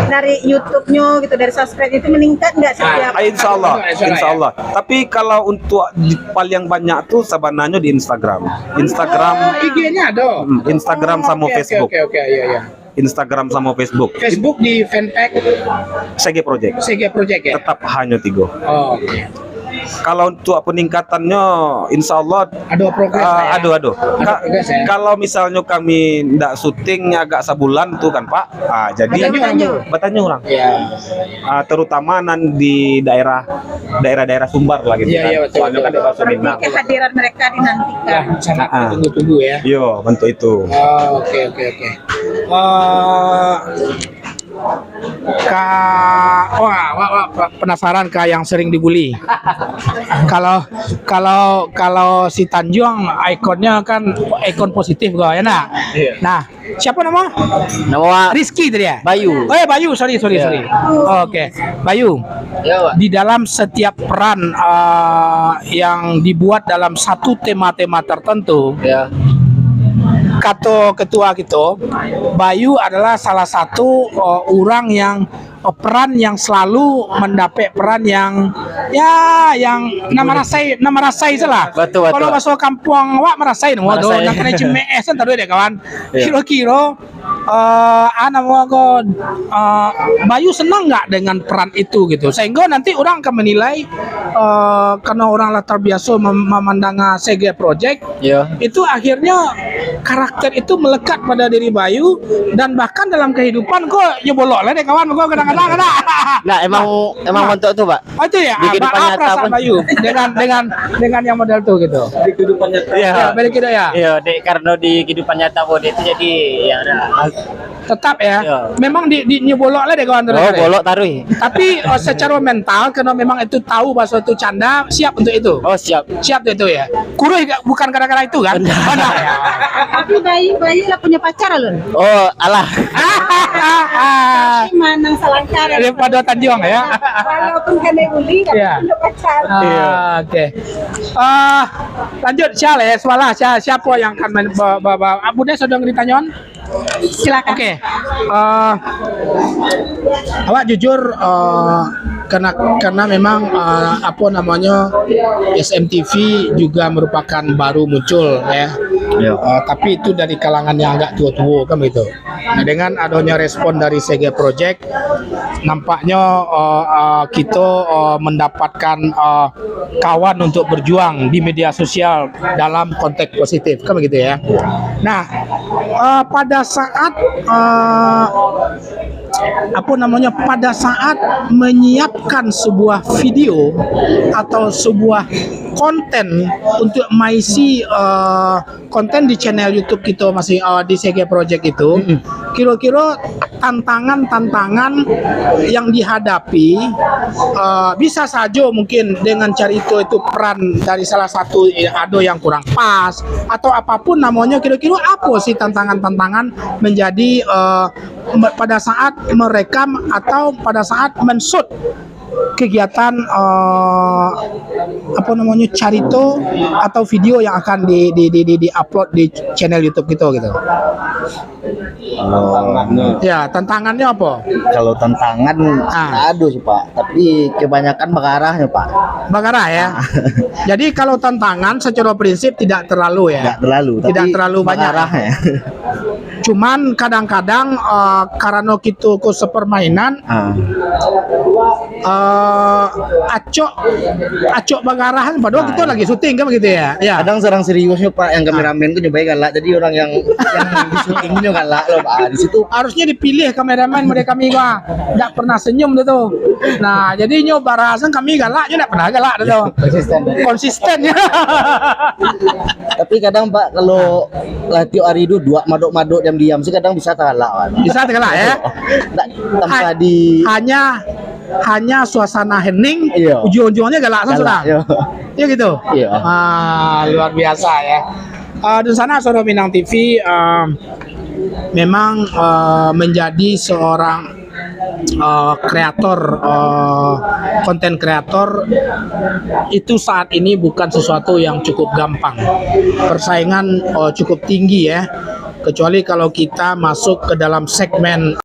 S2: dari YouTube-nya gitu, dari subscribe itu meningkat nggak setiap?
S3: Insya Allah. Tapi kalau untuk paling banyak tuh sebenarnya di Instagram.
S1: IG-nya ada.
S3: Instagram sama
S1: Oke,
S3: Facebook.
S1: Oke, iya.
S3: Instagram sama Facebook.
S1: Facebook di fanpage
S3: CG Project.
S1: CG Project ya.
S3: Tetap hanya 3.
S1: Oh, oke.
S3: Kalau untuk peningkatannya, insya Allah
S1: Ada progres lah ya.
S3: aduh.
S1: progres ya.
S3: Kalau misalnya kami ndak syuting agak sebulan tuh kan Pak. Jadi bertanya orang.
S1: Ya.
S3: Terutama di daerah Sumbar lah gitu
S1: Iya,
S3: kan.
S1: iya, betul,
S3: Soalnya kan
S1: betul.
S3: ada bahasa
S2: Berarti
S3: Minang.
S2: kehadiran mereka dinantikan.
S1: Ya, sangat tunggu-tunggu ya.
S3: Yo, bentuk itu.
S1: Oh, oke. Penasaran kah yang sering dibully? kalau si Tanjung ikonnya kan ikon positif kok ya nak. Nah, siapa nama?
S5: Nama
S1: Rizky tadi ya?
S5: Bayu.
S1: Oh ya Bayu, sorry. Oke. Bayu,
S5: Ya, Pak.
S1: di dalam setiap peran yang dibuat dalam satu tema-tema tertentu,
S5: Ya.
S1: kata ketua kita, Bayu adalah salah satu orang yang peran yang selalu mendapat peran yang nama rasai salah.
S5: Betul.
S1: Kalau masuk kampung awak merasain, waduh,
S5: Merasai.
S1: nak kena CMS kan tadi deh kawan.
S5: Iya.
S1: Kira-kira Bayu senang nggak dengan peran itu gitu, sehingga nanti orang akan menilai karena orang lah terbiasa memandang CG Project
S5: Ya.
S1: itu akhirnya karakter itu melekat pada diri Bayu dan bahkan dalam kehidupan kok nyebolok lah deh kawan kok kadang-kadang ada.
S5: Nah, emang bentuk tuh, Pak.
S1: Oh, itu ya.
S5: Di kehidupan nyata
S1: Perasaan
S5: pun.
S1: Bayu dengan yang model tuh gitu.
S3: Di kehidupan nyata.
S5: Iya.
S1: Ya, balik kita ya.
S5: Iya, karena di kehidupan nyata itu jadi ya ada.
S1: Tetap ya.
S5: Iya.
S1: Memang di nyebolok lah deh kawan.
S5: Oh, bolok taruh.
S1: Tapi secara mental karena memang itu tahu bahasa itu canda, siap untuk itu.
S5: Oh, siap.
S1: Siap untuk itu ya. Kuruh bukan kadang-kadang itu kan? Mana ya?
S2: Tapi Bayu lah punya pacar loh.
S5: Oh, alah.
S2: Tapi Manang Salangkar.
S1: Daripada Tanjung ya.
S2: Walaupun kena bully, tapi
S1: Iya.
S2: punya pacar.
S1: Oke. Lanjut Syal ya, siapa yang akan Bunda sudah ditanyakan?
S2: Silakan.
S1: Oke. Awak jujur karena memang apa namanya SMTV juga merupakan baru muncul ya. Tapi itu dari kalangan yang agak tua-tua kan begitu. Nah, dengan adanya respon dari CG Project, nampaknya kita mendapatkan kawan untuk berjuang di media sosial dalam konteks positif kan begitu ya. Nah, pada saat pada saat menyiapkan sebuah video atau sebuah konten untuk mengisi konten di channel YouTube kita masih di CG Project itu, kira-kira tantangan-tantangan yang dihadapi bisa saja mungkin dengan cerita itu peran dari salah satu ada yang kurang pas atau apapun namanya, kira-kira apa sih tantangan-tantangan menjadi pada saat merekam atau pada saat men-shoot kegiatan carito atau video yang akan di upload di channel YouTube kita gitu. Ya, tantangannya apa?
S5: Kalau tantangan ada sih Pak, tapi kebanyakan bagarahnya Pak.
S1: Bagarah ya. Jadi kalau tantangan secara prinsip tidak terlalu ya. Tidak terlalu banyak.
S5: Bagarahnya.
S1: Cuman kadang-kadang karena kita ke sepermainan acok bagarahan padahal kita lagi syuting kan begitu ya. Ya.
S5: Kadang serang seriusnya Pak, yang kameramen itu nyobain galak, jadi orang yang di syutingnya galak loh Pak. Di situ
S1: harusnya dipilih kameramen mereka kami enggak pernah senyum tuh. Nah, jadi nyoba rasan kami galaknya enggak pernah galak tuh. Konsisten ya.
S5: tapi kadang Pak kalau latih hari itu dua madok-madok diam-diam sih kadang bisa galak Pak.
S1: Bisa galak ya.
S5: Tanpa di
S1: hanya suasana hening,
S5: iya.
S1: ujung-ujungnya galak sudah. Iya gitu.
S5: Iya.
S1: Luar biasa ya. Di sana Suara Minang TV memang menjadi seorang kreator, konten kreator itu saat ini bukan sesuatu yang cukup gampang. Persaingan cukup tinggi ya. Kecuali kalau kita masuk ke dalam segmen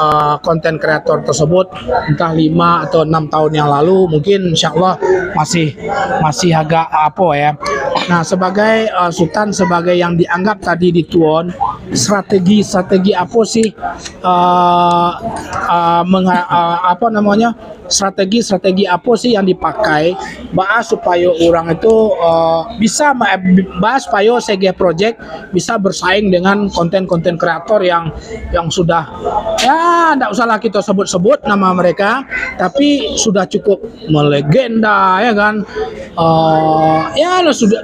S1: konten kreator tersebut entah 5 atau 6 tahun yang lalu, mungkin insya Allah masih agak apa ya. Nah, sebagai Sultan, sebagai yang dianggap tadi di Tuon, strategi apa sih strategi apa sih yang dipakai supaya orang itu bisa supaya CG Project bisa bersaing dengan konten kreator yang sudah ya enggak usahlah kita sebut-sebut nama mereka, tapi sudah cukup melegenda ya kan. Ya sudah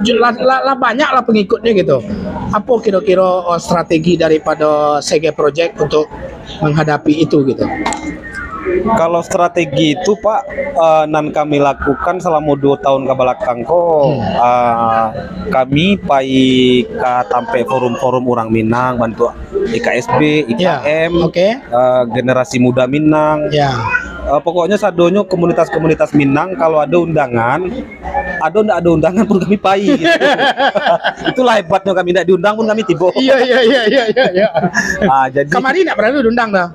S1: banyak lah pengikutnya gitu. Apa kira-kira strategi daripada CG Project untuk menghadapi itu gitu?
S3: Kalau strategi itu Pak, nan kami lakukan selama 2 tahun ke belakang kami pai sampai forum-forum orang Minang, bantu IKSB, IKM, generasi muda Minang. Pokoknya sadonyo komunitas-komunitas Minang kalau ada undangan, ada undangan pun kami pai gitu. Itulah hebatnya kami, tidak diundang pun kami tiba.
S1: Iya.
S3: Jadi
S1: kemarin tidak pernah diundang dah.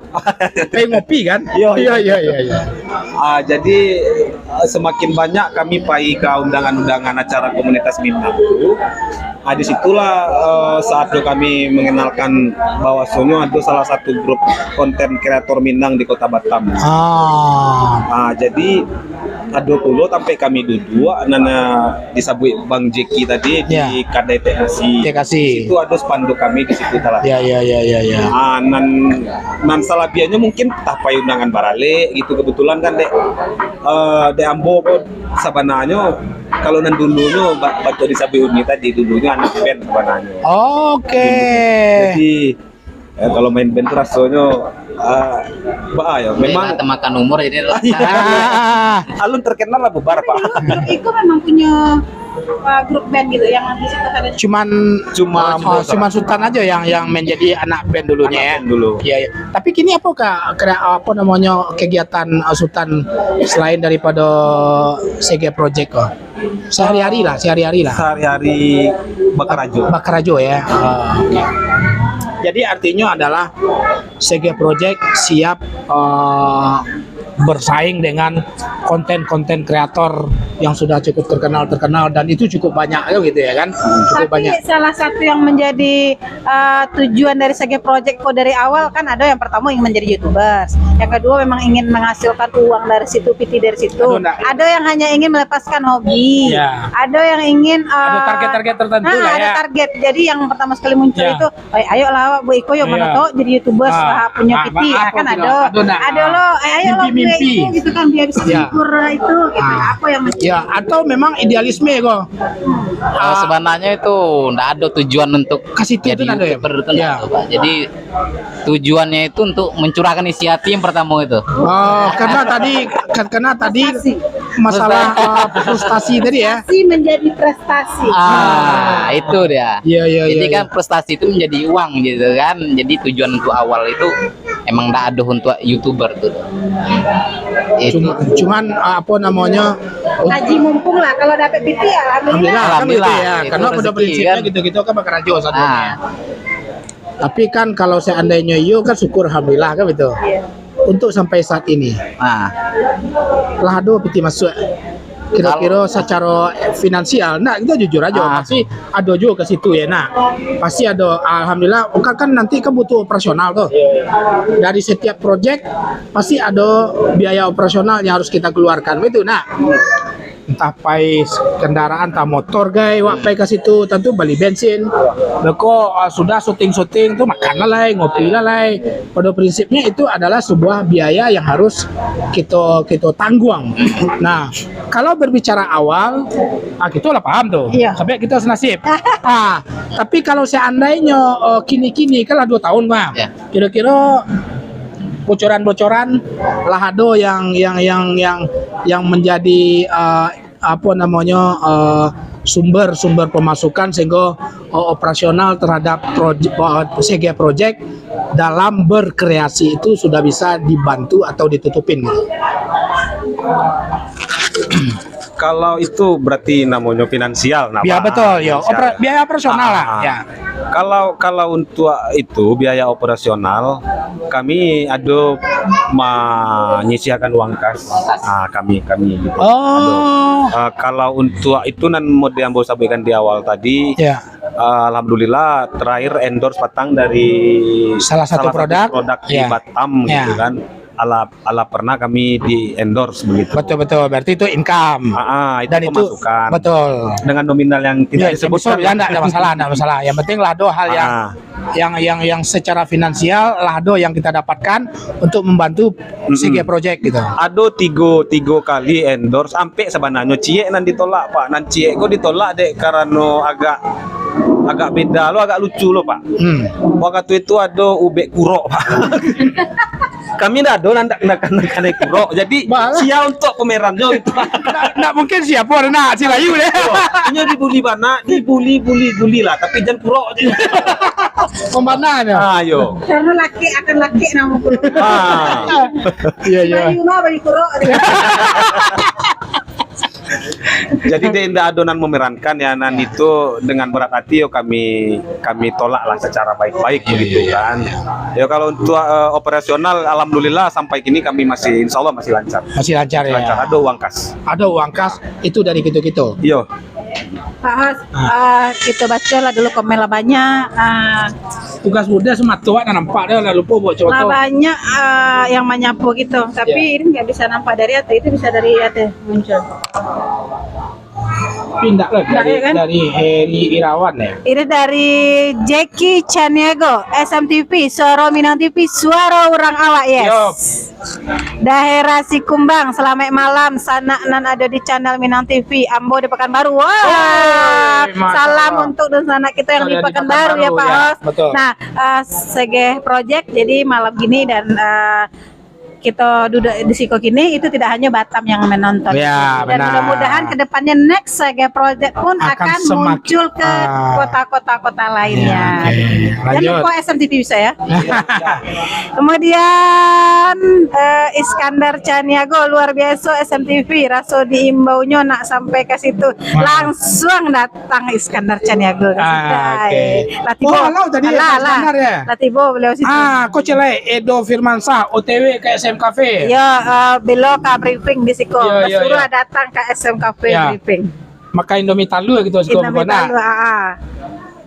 S1: Kayak ngopi kan? Iya.
S3: Jadi semakin banyak kami pai ke undangan-undangan acara komunitas Minang itu. Disitulah saat itu kami mengenalkan bahwasannya ada salah satu grup konten kreator Minang di Kota Batam. Jadi ada dulu sampai kami duduk nana disabui Bang Jeki tadi di Kadai TKC. Itu ada spanduk kami di situ telah.
S1: Iya.
S3: Nan salabianya mungkin tapai undangan barale gitu, kebetulan kan de Ambo sabananya kalau nan dulunya bantu disabui Uni tadi dulunya anak band sabananya. Jadi kalau main band rasanya ya memang
S5: makan umur ini lah.
S3: Alun terkenal lah bubar Pak.
S2: Grup itu memang punya grup band gitu yang di situ ada.
S1: Cuma Sultan aja yang menjadi anak band dulunya ya. Iya. Tapi kini kegiatan Sultan selain daripada CG Project sehari-hari lah.
S3: Sehari-hari bakarajo ya.
S1: Jadi artinya adalah CG Project siap bersaing dengan konten-konten kreator yang sudah cukup terkenal dan itu cukup banyak ya gitu ya kan, cukup
S2: Tapi
S1: banyak.
S2: salah satu yang menjadi tujuan dari Sege Project kok dari awal kan ada yang pertama ingin menjadi YouTubers, yang kedua memang ingin menghasilkan uang dari situ, PT dari situ.
S1: Aduh, enggak.
S2: Ada yang hanya ingin melepaskan hobi,
S1: Ya.
S2: ada yang ingin
S1: Ada target-target tertentu lah
S2: ada
S1: ya.
S2: target. Jadi yang pertama sekali muncul
S1: Ya.
S2: itu, ayolah Bu Iko, yuk
S1: Iya.
S2: mana tahu jadi YouTubers punya
S1: Ah,
S2: PT,
S1: apa
S2: kan
S1: gitu.
S2: ada,
S1: Aduh, nah.
S2: ada lo, ayo lo
S1: Mimpi-mimpi.
S2: Bu Iko gitu kan, biar bisa
S1: Ya.
S2: menghibur itu, gitu. Apa yang
S1: Ya, atau memang idealisme kok.
S8: Sebenarnya itu nggak ada tujuan untuk
S1: Kasih itu
S8: jadi
S1: nggak ada ya?
S8: YouTuber itu
S1: Ya.
S8: nggak ada, Pak. Jadi tujuannya itu untuk mencurahkan isi hati yang pertama itu.
S1: Oh, karena tadi masalah frustasi tadi ya.
S2: prestasi menjadi prestasi.
S8: Itu dia.
S1: Iya, iya,
S8: Jadi
S1: iya,
S8: kan prestasi itu menjadi uang gitu kan. Jadi tujuan untuk awal itu emang nggak ada untuk YouTuber tuh. Itu.
S1: Cuman apa namanya?
S2: Haji mumpung lah kalau dapat PT ya alhamdulillah.
S1: Kan gitu
S8: Alhamdulillah,
S1: ya.
S8: itu
S1: Karena pada
S8: rezeki,
S1: prinsipnya
S8: kan.
S1: gitu-gitu kan bakal rajo satunya.
S8: Ah.
S1: Tapi kan kalau seandainya yo kan syukur alhamdulillah kan gitu.
S2: Iya.
S1: Untuk sampai saat ini,
S8: Nah,
S1: lah aduh piti masuk kira-kira secara finansial, nah kita jujur aja pasti ada juga ke situ ya, nah pasti ada, alhamdulillah kan nanti kan butuh operasional tuh dari setiap project pasti ada biaya operasional yang harus kita keluarkan itu, nah entah pai kendaraan, entah motor guys, wak pai ke situ tentu beli bensin, beko sudah syuting tuh makan lah, ngopi lah. Pada prinsipnya itu adalah sebuah biaya yang harus kita tanggung. Nah, kalau berbicara awal, kita lah paham tuh,
S2: Iya.
S1: sampai kita senasib. Tapi kalau seandainya kini lah 2 tahun bang,
S8: Ya.
S1: kira-kira bocoran-bocoran lahado yang menjadi apa namanya sumber pemasukan sehingga operasional terhadap CG Project dalam berkreasi itu sudah bisa dibantu atau ditutupin gitu.
S3: Kalau itu berarti namanya finansial, nah,
S1: Ya
S3: Pak.
S1: betul, ya.
S3: Finansial.
S1: Biaya operasional lah, ya.
S3: Kalau untuk itu biaya operasional, kami ada menyisihkan uang kas. Kami gitu.
S1: Oh,
S3: Kalau untuk itu nan model yang bos sampaikan di awal tadi,
S1: ya.
S3: alhamdulillah terakhir endorse patang dari
S1: Salah satu produk.
S3: di
S1: Ya.
S3: Batam
S1: Ya.
S3: gitu kan. Ala pernah kami di endorse begitu.
S1: Betul. Berarti itu income.
S3: Itu
S1: Dan itu
S3: pemasukan
S1: betul.
S3: dengan nominal yang tidak disebutkan.
S1: Ya enggak ada masalah. Yang penting lado hal yang secara finansial lado yang kita dapatkan untuk membantu CG Project gitu.
S3: Ada tiga kali endorse sampai sebenarnya cie nan ditolak Pak, nan cie kok ditolak dek karena agak beda lo, agak lucu lo Pak. Waktu itu ada ubek kurok Pak. Kami dah ada nak kurok, jadi sia untuk pemerannya itu.
S1: Nggak mungkin siapa orang nak silayu deh.
S3: Hanya dibully bana, dibully lah, tapi jangan kurok aja.
S1: Pembanan ya.
S3: Ayo.
S2: Karena laki akan laki nama kurung.
S1: Iya.
S2: Bayu mah bayu kurung.
S3: Jadi dia tidak adonan memerankan ya nan itu dengan berat hati yo kami tolak lah secara baik-baik begitu kan. Ya kalau untuk operasional alhamdulillah sampai kini kami masih insya Allah masih lancar.
S1: Masih lancar ya.
S3: Lancar, ada uang kas.
S1: Ada uang kas itu dari gitu-gitu.
S3: Yo.
S2: Pak Hos, kita baca lah dulu komen lah banyak.
S1: Tugas muda sematua dan nampak dia lah lupa buat
S2: Lah
S1: coba.
S2: banyak yang menyapu gitu, tapi ini nggak bisa nampak dari atas, itu bisa dari atas muncul.
S1: Pindah lah
S2: Pindah, ya kan?
S1: dari Heri Irawan ya.
S2: Ini dari Jackie Chaniago, SMTV, Suara Minang TV, Suara Orang Awak, yes. Daerah Sikumbang, selamat malam. Sana nan ada di channel Minang TV, Ambo di Pekanbaru. Wah,
S1: mantap.
S2: salam untuk sana kita yang di
S1: Ada di
S2: Pekanbaru ya Pak
S1: ya,
S2: Hos.
S1: betul.
S2: Nah, CG Project jadi malam gini dan kita duduk di Siko kini itu tidak hanya Batam yang menonton.
S1: Ya,
S2: Dan
S1: benar.
S2: mudah-mudahan kedepannya next CG Project pun akan muncul ke kota-kota lainnya.
S1: Ya, oke.
S2: Jangan
S1: Lanjut.
S2: lupa SMTV bisa ya. Kemudian Iskandar Chaniago luar biasa SMTV, raso diimbaunya nak sampai ke situ. Langsung datang Iskandar Chaniago ke situ.
S1: Oke.
S2: Latibo.
S1: Oh, halo tadi Iskandar ya?
S2: Latibo beliau situ.
S1: Kok celai Edo Firmansyah OTW ke SM Cafe.
S2: Ya, belok ke briefing di Siko.
S1: Ya,
S2: Suruh
S1: ya.
S2: datang ke SM Cafe
S1: Ya.
S2: briefing.
S1: Makan Indomie talu gitu sekolah
S2: Indomie
S1: bukan.
S2: Talu,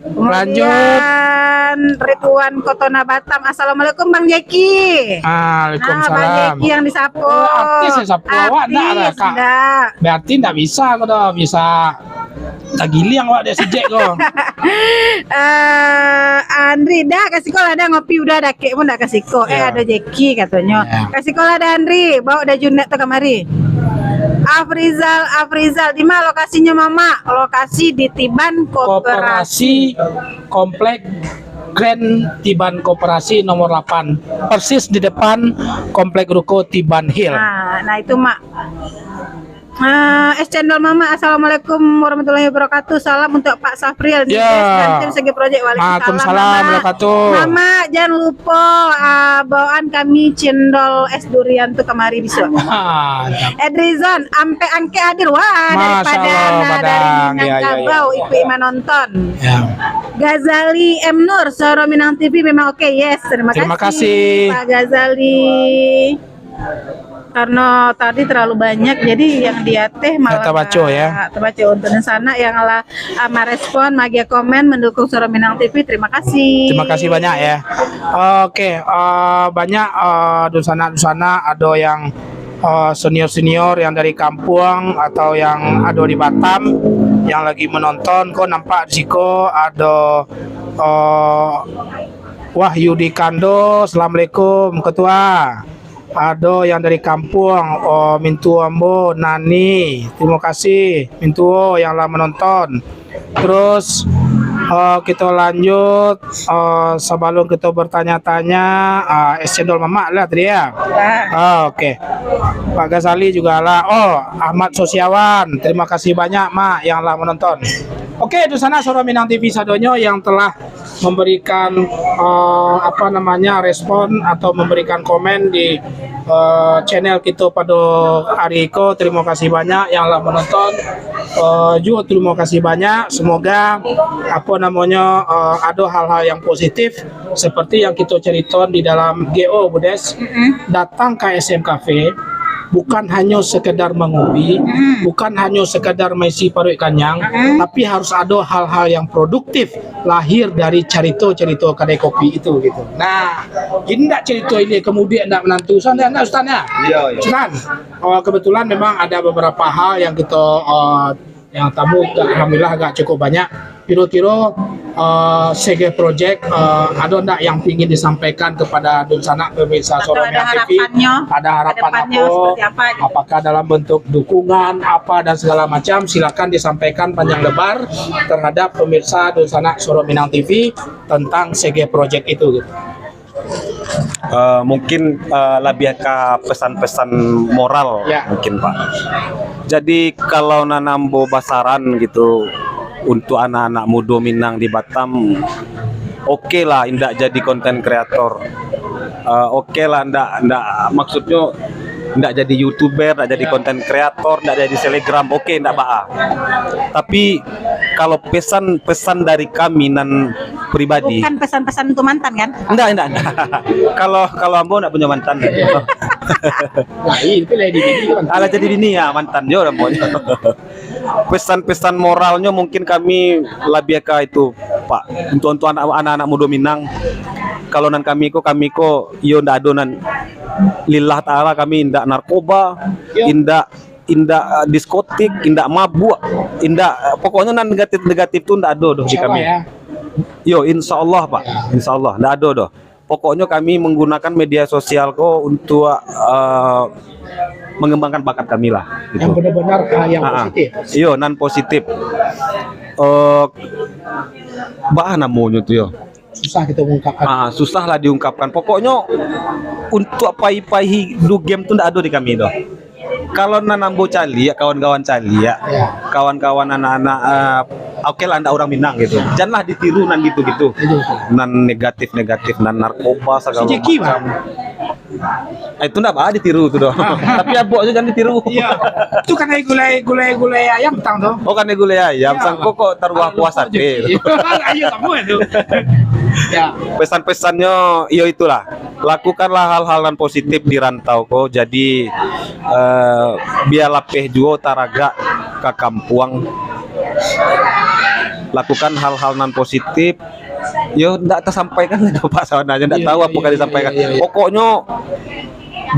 S1: Lanjut.
S2: Kemudian Ridwan Kotona Batam. Assalamualaikum Bang Jeki. Bang
S1: Waalaikumsalam.
S2: Jeki yang disapu.
S1: Artis yang sapu awak enggak ada,
S2: Artis,
S1: Kak.
S2: enggak.
S1: Berarti enggak bisa kau dah bisa tak giling awak dia sejek kau.
S2: Andri dah kasih kol ada ngopi udah ada kek pun dah kasih kol.
S1: Ya.
S2: Ada Jeki katanya.
S1: Ya.
S2: Kasih kol ada Andri, bawa ada Junet tuh kemari. Afrizal di mana lokasinya Mama? Lokasi di Tiban Koperasi.
S1: Koperasi Komplek Grand Tiban Koperasi nomor 8. Persis di depan Komplek Ruko Tiban Hill.
S2: Nah itu Mak. Es cendol Mama. Assalamualaikum warahmatullahi wabarakatuh. Salam untuk Pak Safril di
S1: Ya.
S2: dan tim Segi Project.
S1: Waalaikumsalam
S2: Mama.
S1: wabarakatuh.
S2: Mama jangan lupa bawaan kami cendol es durian tuh kemari bisa. Edrizon, ampe angke hadir wah
S1: Masya
S2: daripada
S1: Allah,
S2: dari
S1: Padang. Ya, ya,
S2: Minangkabau Ibu Ima nonton.
S1: Ya.
S2: Gazali M Nur, Soro Minang TV memang oke. Yes, terima
S1: kasih.
S2: Pak Gazali. Karena tadi terlalu banyak, jadi yang dia teh malah
S1: terbaca ya.
S2: Terbaca untuk di sana yang ala merespon, magia komen, mendukung Soro Minang TV. Terima kasih.
S1: Terima kasih banyak ya. Oke, banyak dusana-dusana ada yang senior-senior yang dari kampung atau yang ada di Batam yang lagi menonton. Kok nampak di siko ada Wahyudi Kando. Assalamualaikum Ketua. Ada yang dari kampung, Mintu Ambo, Nani, terima kasih Mintu yang lah menonton. Terus kita lanjut sebelum kita bertanya-tanya es cendol Mama lah tadi ya. Oke. Pak Ghazali juga lah. Ahmad Sosiawan, terima kasih banyak Mak yang lah menonton. Oke, di sana Soro Minang TV Sadonyo yang telah memberikan respon atau memberikan komen di channel kita pada hari ini. Terima kasih banyak yang telah menonton. Juga terima kasih banyak. Semoga ada hal-hal yang positif seperti yang kita ceritakan di dalam GO Budes. Datang ke SM Cafe bukan hanya sekedar mengopi, bukan hanya sekedar mengisi perut kenyang, tapi harus ada hal-hal yang produktif lahir dari cerita-cerita kedai kopi itu gitu. Nah, ini enggak cerita ini kemudian enggak menantu Ustaz ya?
S3: Iya, iya.
S1: Ustaz, kebetulan memang ada beberapa hal yang kita yang tamu alhamdulillah agak cukup banyak. Kira-kira Sege Project ada enggak yang ingin disampaikan kepada Dunsana pemirsa
S2: Atau
S1: Soro
S2: ada
S1: Minang TV?
S2: harapannya?
S1: Ada harapan
S2: Kedepannya
S1: apa?
S2: seperti apa gitu?
S1: Apakah dalam bentuk dukungan apa dan segala macam? Silakan disampaikan panjang lebar terhadap pemirsa Dunsana Soro Minang TV tentang Sege Project itu gitu.
S3: Mungkin lebih ke pesan-pesan moral
S1: Ya.
S3: mungkin Pak. Jadi kalau nanambo basaran gitu untuk anak-anak muda Minang di Batam, oke lah indak jadi konten kreator, oke lah ndak maksudnya ndak jadi youtuber, ndak jadi konten kreator, ndak jadi selebgram, oke ndak baa. Tapi kalau pesan dari kami nan pribadi,
S2: Bukan pesan-pesan untuk mantan kan?
S3: enggak. Kalau ambo enggak punya mantan.
S1: Nah, itu lady kan.
S3: Ala jadi bini ya mantan jo ambo. Pesan-pesan moralnya mungkin kami lebih ke itu, Pak. Untuk anak-anak muda Minang. Kalau nan kami ko yo ndak adonan lillah taala kami ndak narkoba, indak diskotik, indak mabuk, indak pokoknya nan negatif tuh ndak ada doh di kami.
S1: Ya.
S3: Yo, insya Allah Pak, insya Allah, nggak ada doh. Pokoknya kami menggunakan media sosial kok untuk mengembangkan bakat kami lah. Gitu.
S1: Yang benar-benar hal yang positif.
S3: Yo, non positif. Bah namanya tuh yo.
S1: Susah kita mengungkapkan.
S3: Susah lah diungkapkan. Pokoknya untuk pai-pai hidup game tuh nggak ada di kami doh. Kalau nanambo cali ya kawan-kawan cali ya, kawan-kawan anak-anak oke lah anda orang Minang gitu, janganlah ditiru nan gitu nan negatif nan narkoba segala macam. Itu ndak apa ditiru tuh doh. Tapi abok aja jangan ditiru.
S1: Iya. Itu kan gulai ayam tang tuh.
S3: Oh kan gulai ayam, sangko kok taruh puasa deh.
S1: Ayo kamu itu. Ya.
S3: Pesan-pesannya ya itulah, lakukanlah hal-hal yang positif di rantau kok. Jadi biar lapeh juga taraga ke kampung. Lakukan hal-hal non positif. Yo ndak tersampaikan Pak Sawananya, ndak tahu apa yang disampaikan. Pokoknya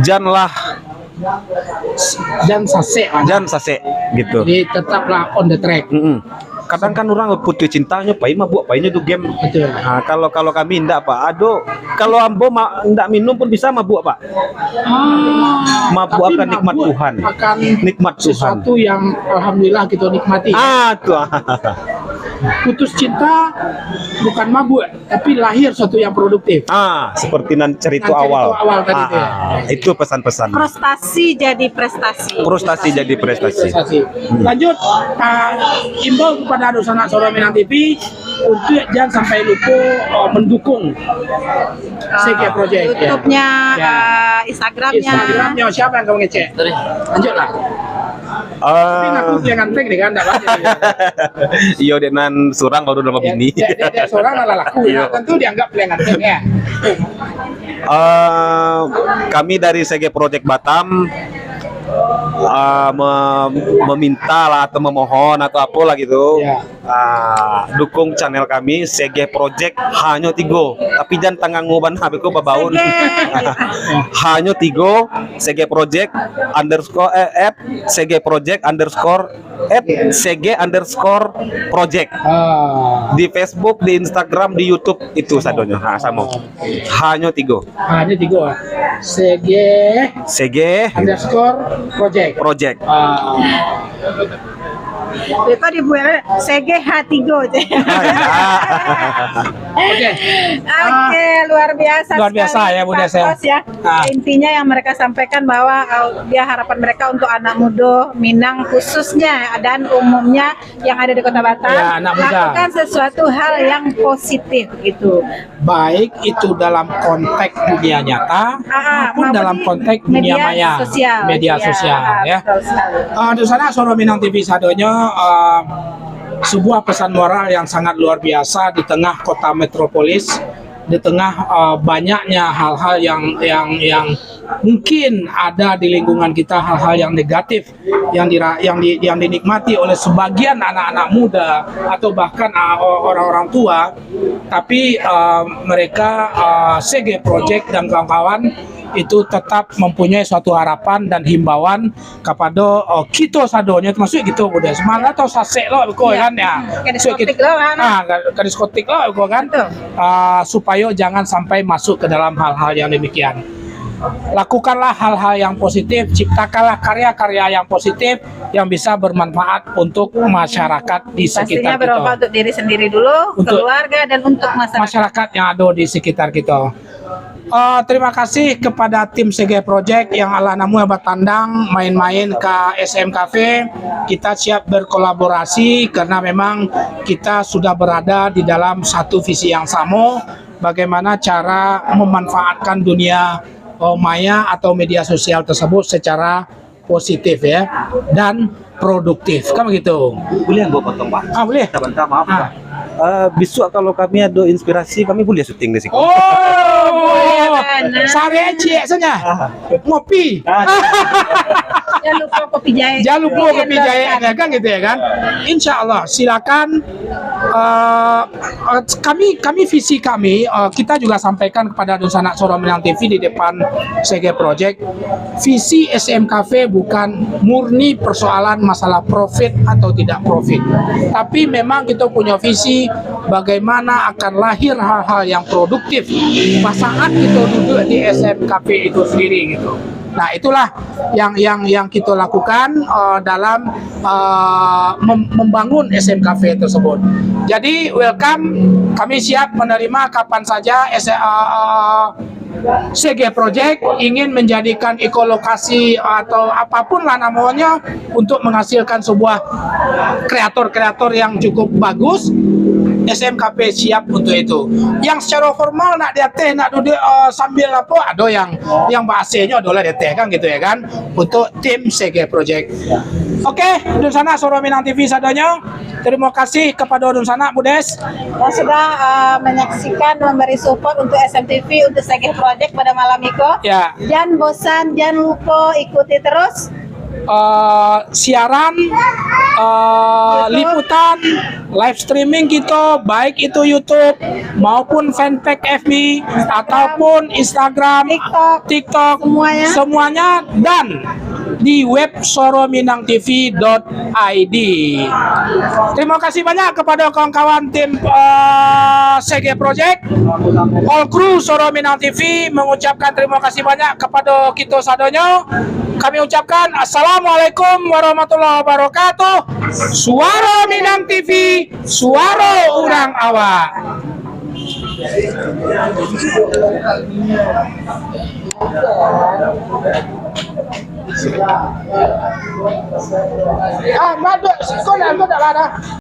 S3: janganlah
S1: Dan sase.
S3: jangan sase gitu.
S1: Jadi tetaplah on the track.
S3: Kadang kan orang putus cintanya, pai mabuk, painya tuh game.
S1: Betul.
S3: Nah, kalau kami ndak Pak. Aduh, kalau ambo ndak minum pun bisa mabuk Pak. Mabuk
S1: Tapi
S3: akan nikmat
S1: mabuk
S3: Tuhan.
S1: akan
S3: Nikmat Tuhan.
S1: sesuatu yang alhamdulillah kita nikmati.
S3: Tuh.
S1: Putus cinta bukan mabuk, tapi lahir sesuatu yang produktif.
S3: Seperti cerita
S1: Cerita
S3: awal.
S1: awal tadi itu ya.
S3: Itu pesan-pesan.
S2: Frustasi jadi prestasi.
S3: Frustasi jadi prestasi.
S1: Lanjut, imbau kepada anak Soro Minang TV untuk jangan sampai lupa mendukung CG Project.
S2: YouTube-nya,
S1: Ya.
S2: Instagramnya.
S1: Instagramnya siapa yang kamu ngecek? Lanjutlah. Tapi ngaku dia ganteng nih kan, enggak banyak.
S3: Iyo dengan surang kalau nama bini.
S1: Dia seorang ala laku ya, tentu dianggap dia ganteng ya.
S3: Kami dari CG Project Batam meminta lah atau memohon atau apa lah gitu, dukung channel kami CG Project hanya 3, tapi jangan tanggang ngoban HP ko babaun. Hanya 3 CG Project underscore at CG Project underscore at CG underscore Project di Facebook, di Instagram, di YouTube itu sadonya. Sama hanya 3
S1: Hanya 3. CG underscore project.
S2: Itu dibuat CGH3 aja. Oke, luar biasa.
S1: Luar biasa
S2: sekali,
S1: ya, Bu Des,
S2: Pak Kos ya.
S1: Ah.
S2: Intinya yang mereka sampaikan bahwa dia harapan mereka untuk anak muda Minang khususnya dan umumnya yang ada di Kota Batam,
S1: Ya, anak muda.
S2: lakukan sesuatu hal yang positif gitu.
S1: Baik itu dalam konteks dunia nyata maupun dalam
S2: di
S1: konteks dunia maya,
S2: sosial.
S1: media sosial ya.
S2: Betul sekali.
S1: Di sana Soro Minang TV sadonyo sebuah pesan moral yang sangat luar biasa di tengah kota metropolis, di tengah banyaknya hal-hal yang mungkin ada di lingkungan kita, hal-hal yang negatif yang dinikmati oleh sebagian anak-anak muda atau bahkan orang-orang tua, tapi mereka CG Project dan kawan-kawan itu tetap mempunyai suatu harapan dan himbauan kepada kita sadonya, termasuk gitu udah semangat atau sasek lo kan ya,
S2: Diskotik lo kan.
S1: diskotik lo kan, supaya jangan sampai masuk ke dalam hal-hal yang demikian. Lakukanlah hal-hal yang positif, ciptakanlah karya-karya yang positif yang bisa bermanfaat untuk masyarakat di
S2: Pastinya
S1: sekitar
S2: bermanfaat
S1: kita,
S2: untuk diri sendiri dulu,
S1: Untuk
S2: keluarga dan untuk
S1: masyarakat yang ada di sekitar kita. Terima kasih kepada tim CG Project yang ala namu batandang main-main ke SM Cafe. Kita siap berkolaborasi karena memang kita sudah berada di dalam satu visi yang sama, bagaimana cara memanfaatkan dunia maya atau media sosial tersebut secara positif ya dan produktif, kan begitu.
S3: Boleh gua potong Pak?
S1: Boleh.
S3: Sebentar, maaf Pak. Besok kalau kami ada inspirasi, kami boleh syuting di sini.
S1: Sare cie saja. Ngopi.
S2: Jangan lupa kopi jahe.
S1: Jangan lupa kopi jahe kan gitu ya kan. Insya Allah silakan. Kami visi kami kita juga sampaikan kepada Dusanak Soro Minang TV di depan CG Project. Visi SM Cafe bukan murni persoalan masalah profit atau tidak profit, tapi memang kita punya visi bagaimana akan lahir hal-hal yang produktif pas saat kita duduk di SM Cafe itu sendiri gitu. Nah, itulah yang kita lakukan dalam membangun SM Cafe tersebut. Jadi welcome, kami siap menerima kapan saja CG Project ingin menjadikan ekolokasi atau apapun lah namanya untuk menghasilkan sebuah kreator-kreator yang cukup bagus SMKP siap untuk itu. Yang secara formal nak dia teh nak duduk sambil apa, ada yang bahasanya adalah dia teh kan gitu ya kan, untuk tim CG Project. Oke, Dun Sana Suara Minang TV sadanya. Terima kasih kepada Dun Sana Budes
S2: yang sudah menyaksikan, memberi support untuk SMTV, untuk CG Project pada malam itu.
S1: ya.
S2: Jangan bosan, jangan lupa ikuti terus.
S1: Siaran, liputan, live streaming kita, baik itu YouTube maupun fanpage FB ataupun Instagram, TikTok, semuanya dan di web sorominangtv.id. Terima kasih banyak kepada kawan-kawan tim CG Project, all crew Soro Minang TV mengucapkan terima kasih banyak kepada kita sadonyo. Kami ucapkan assalamualaikum warahmatullahi wabarakatuh. Suara Minang TV, suara urang awak. Mbak, kau dah ada.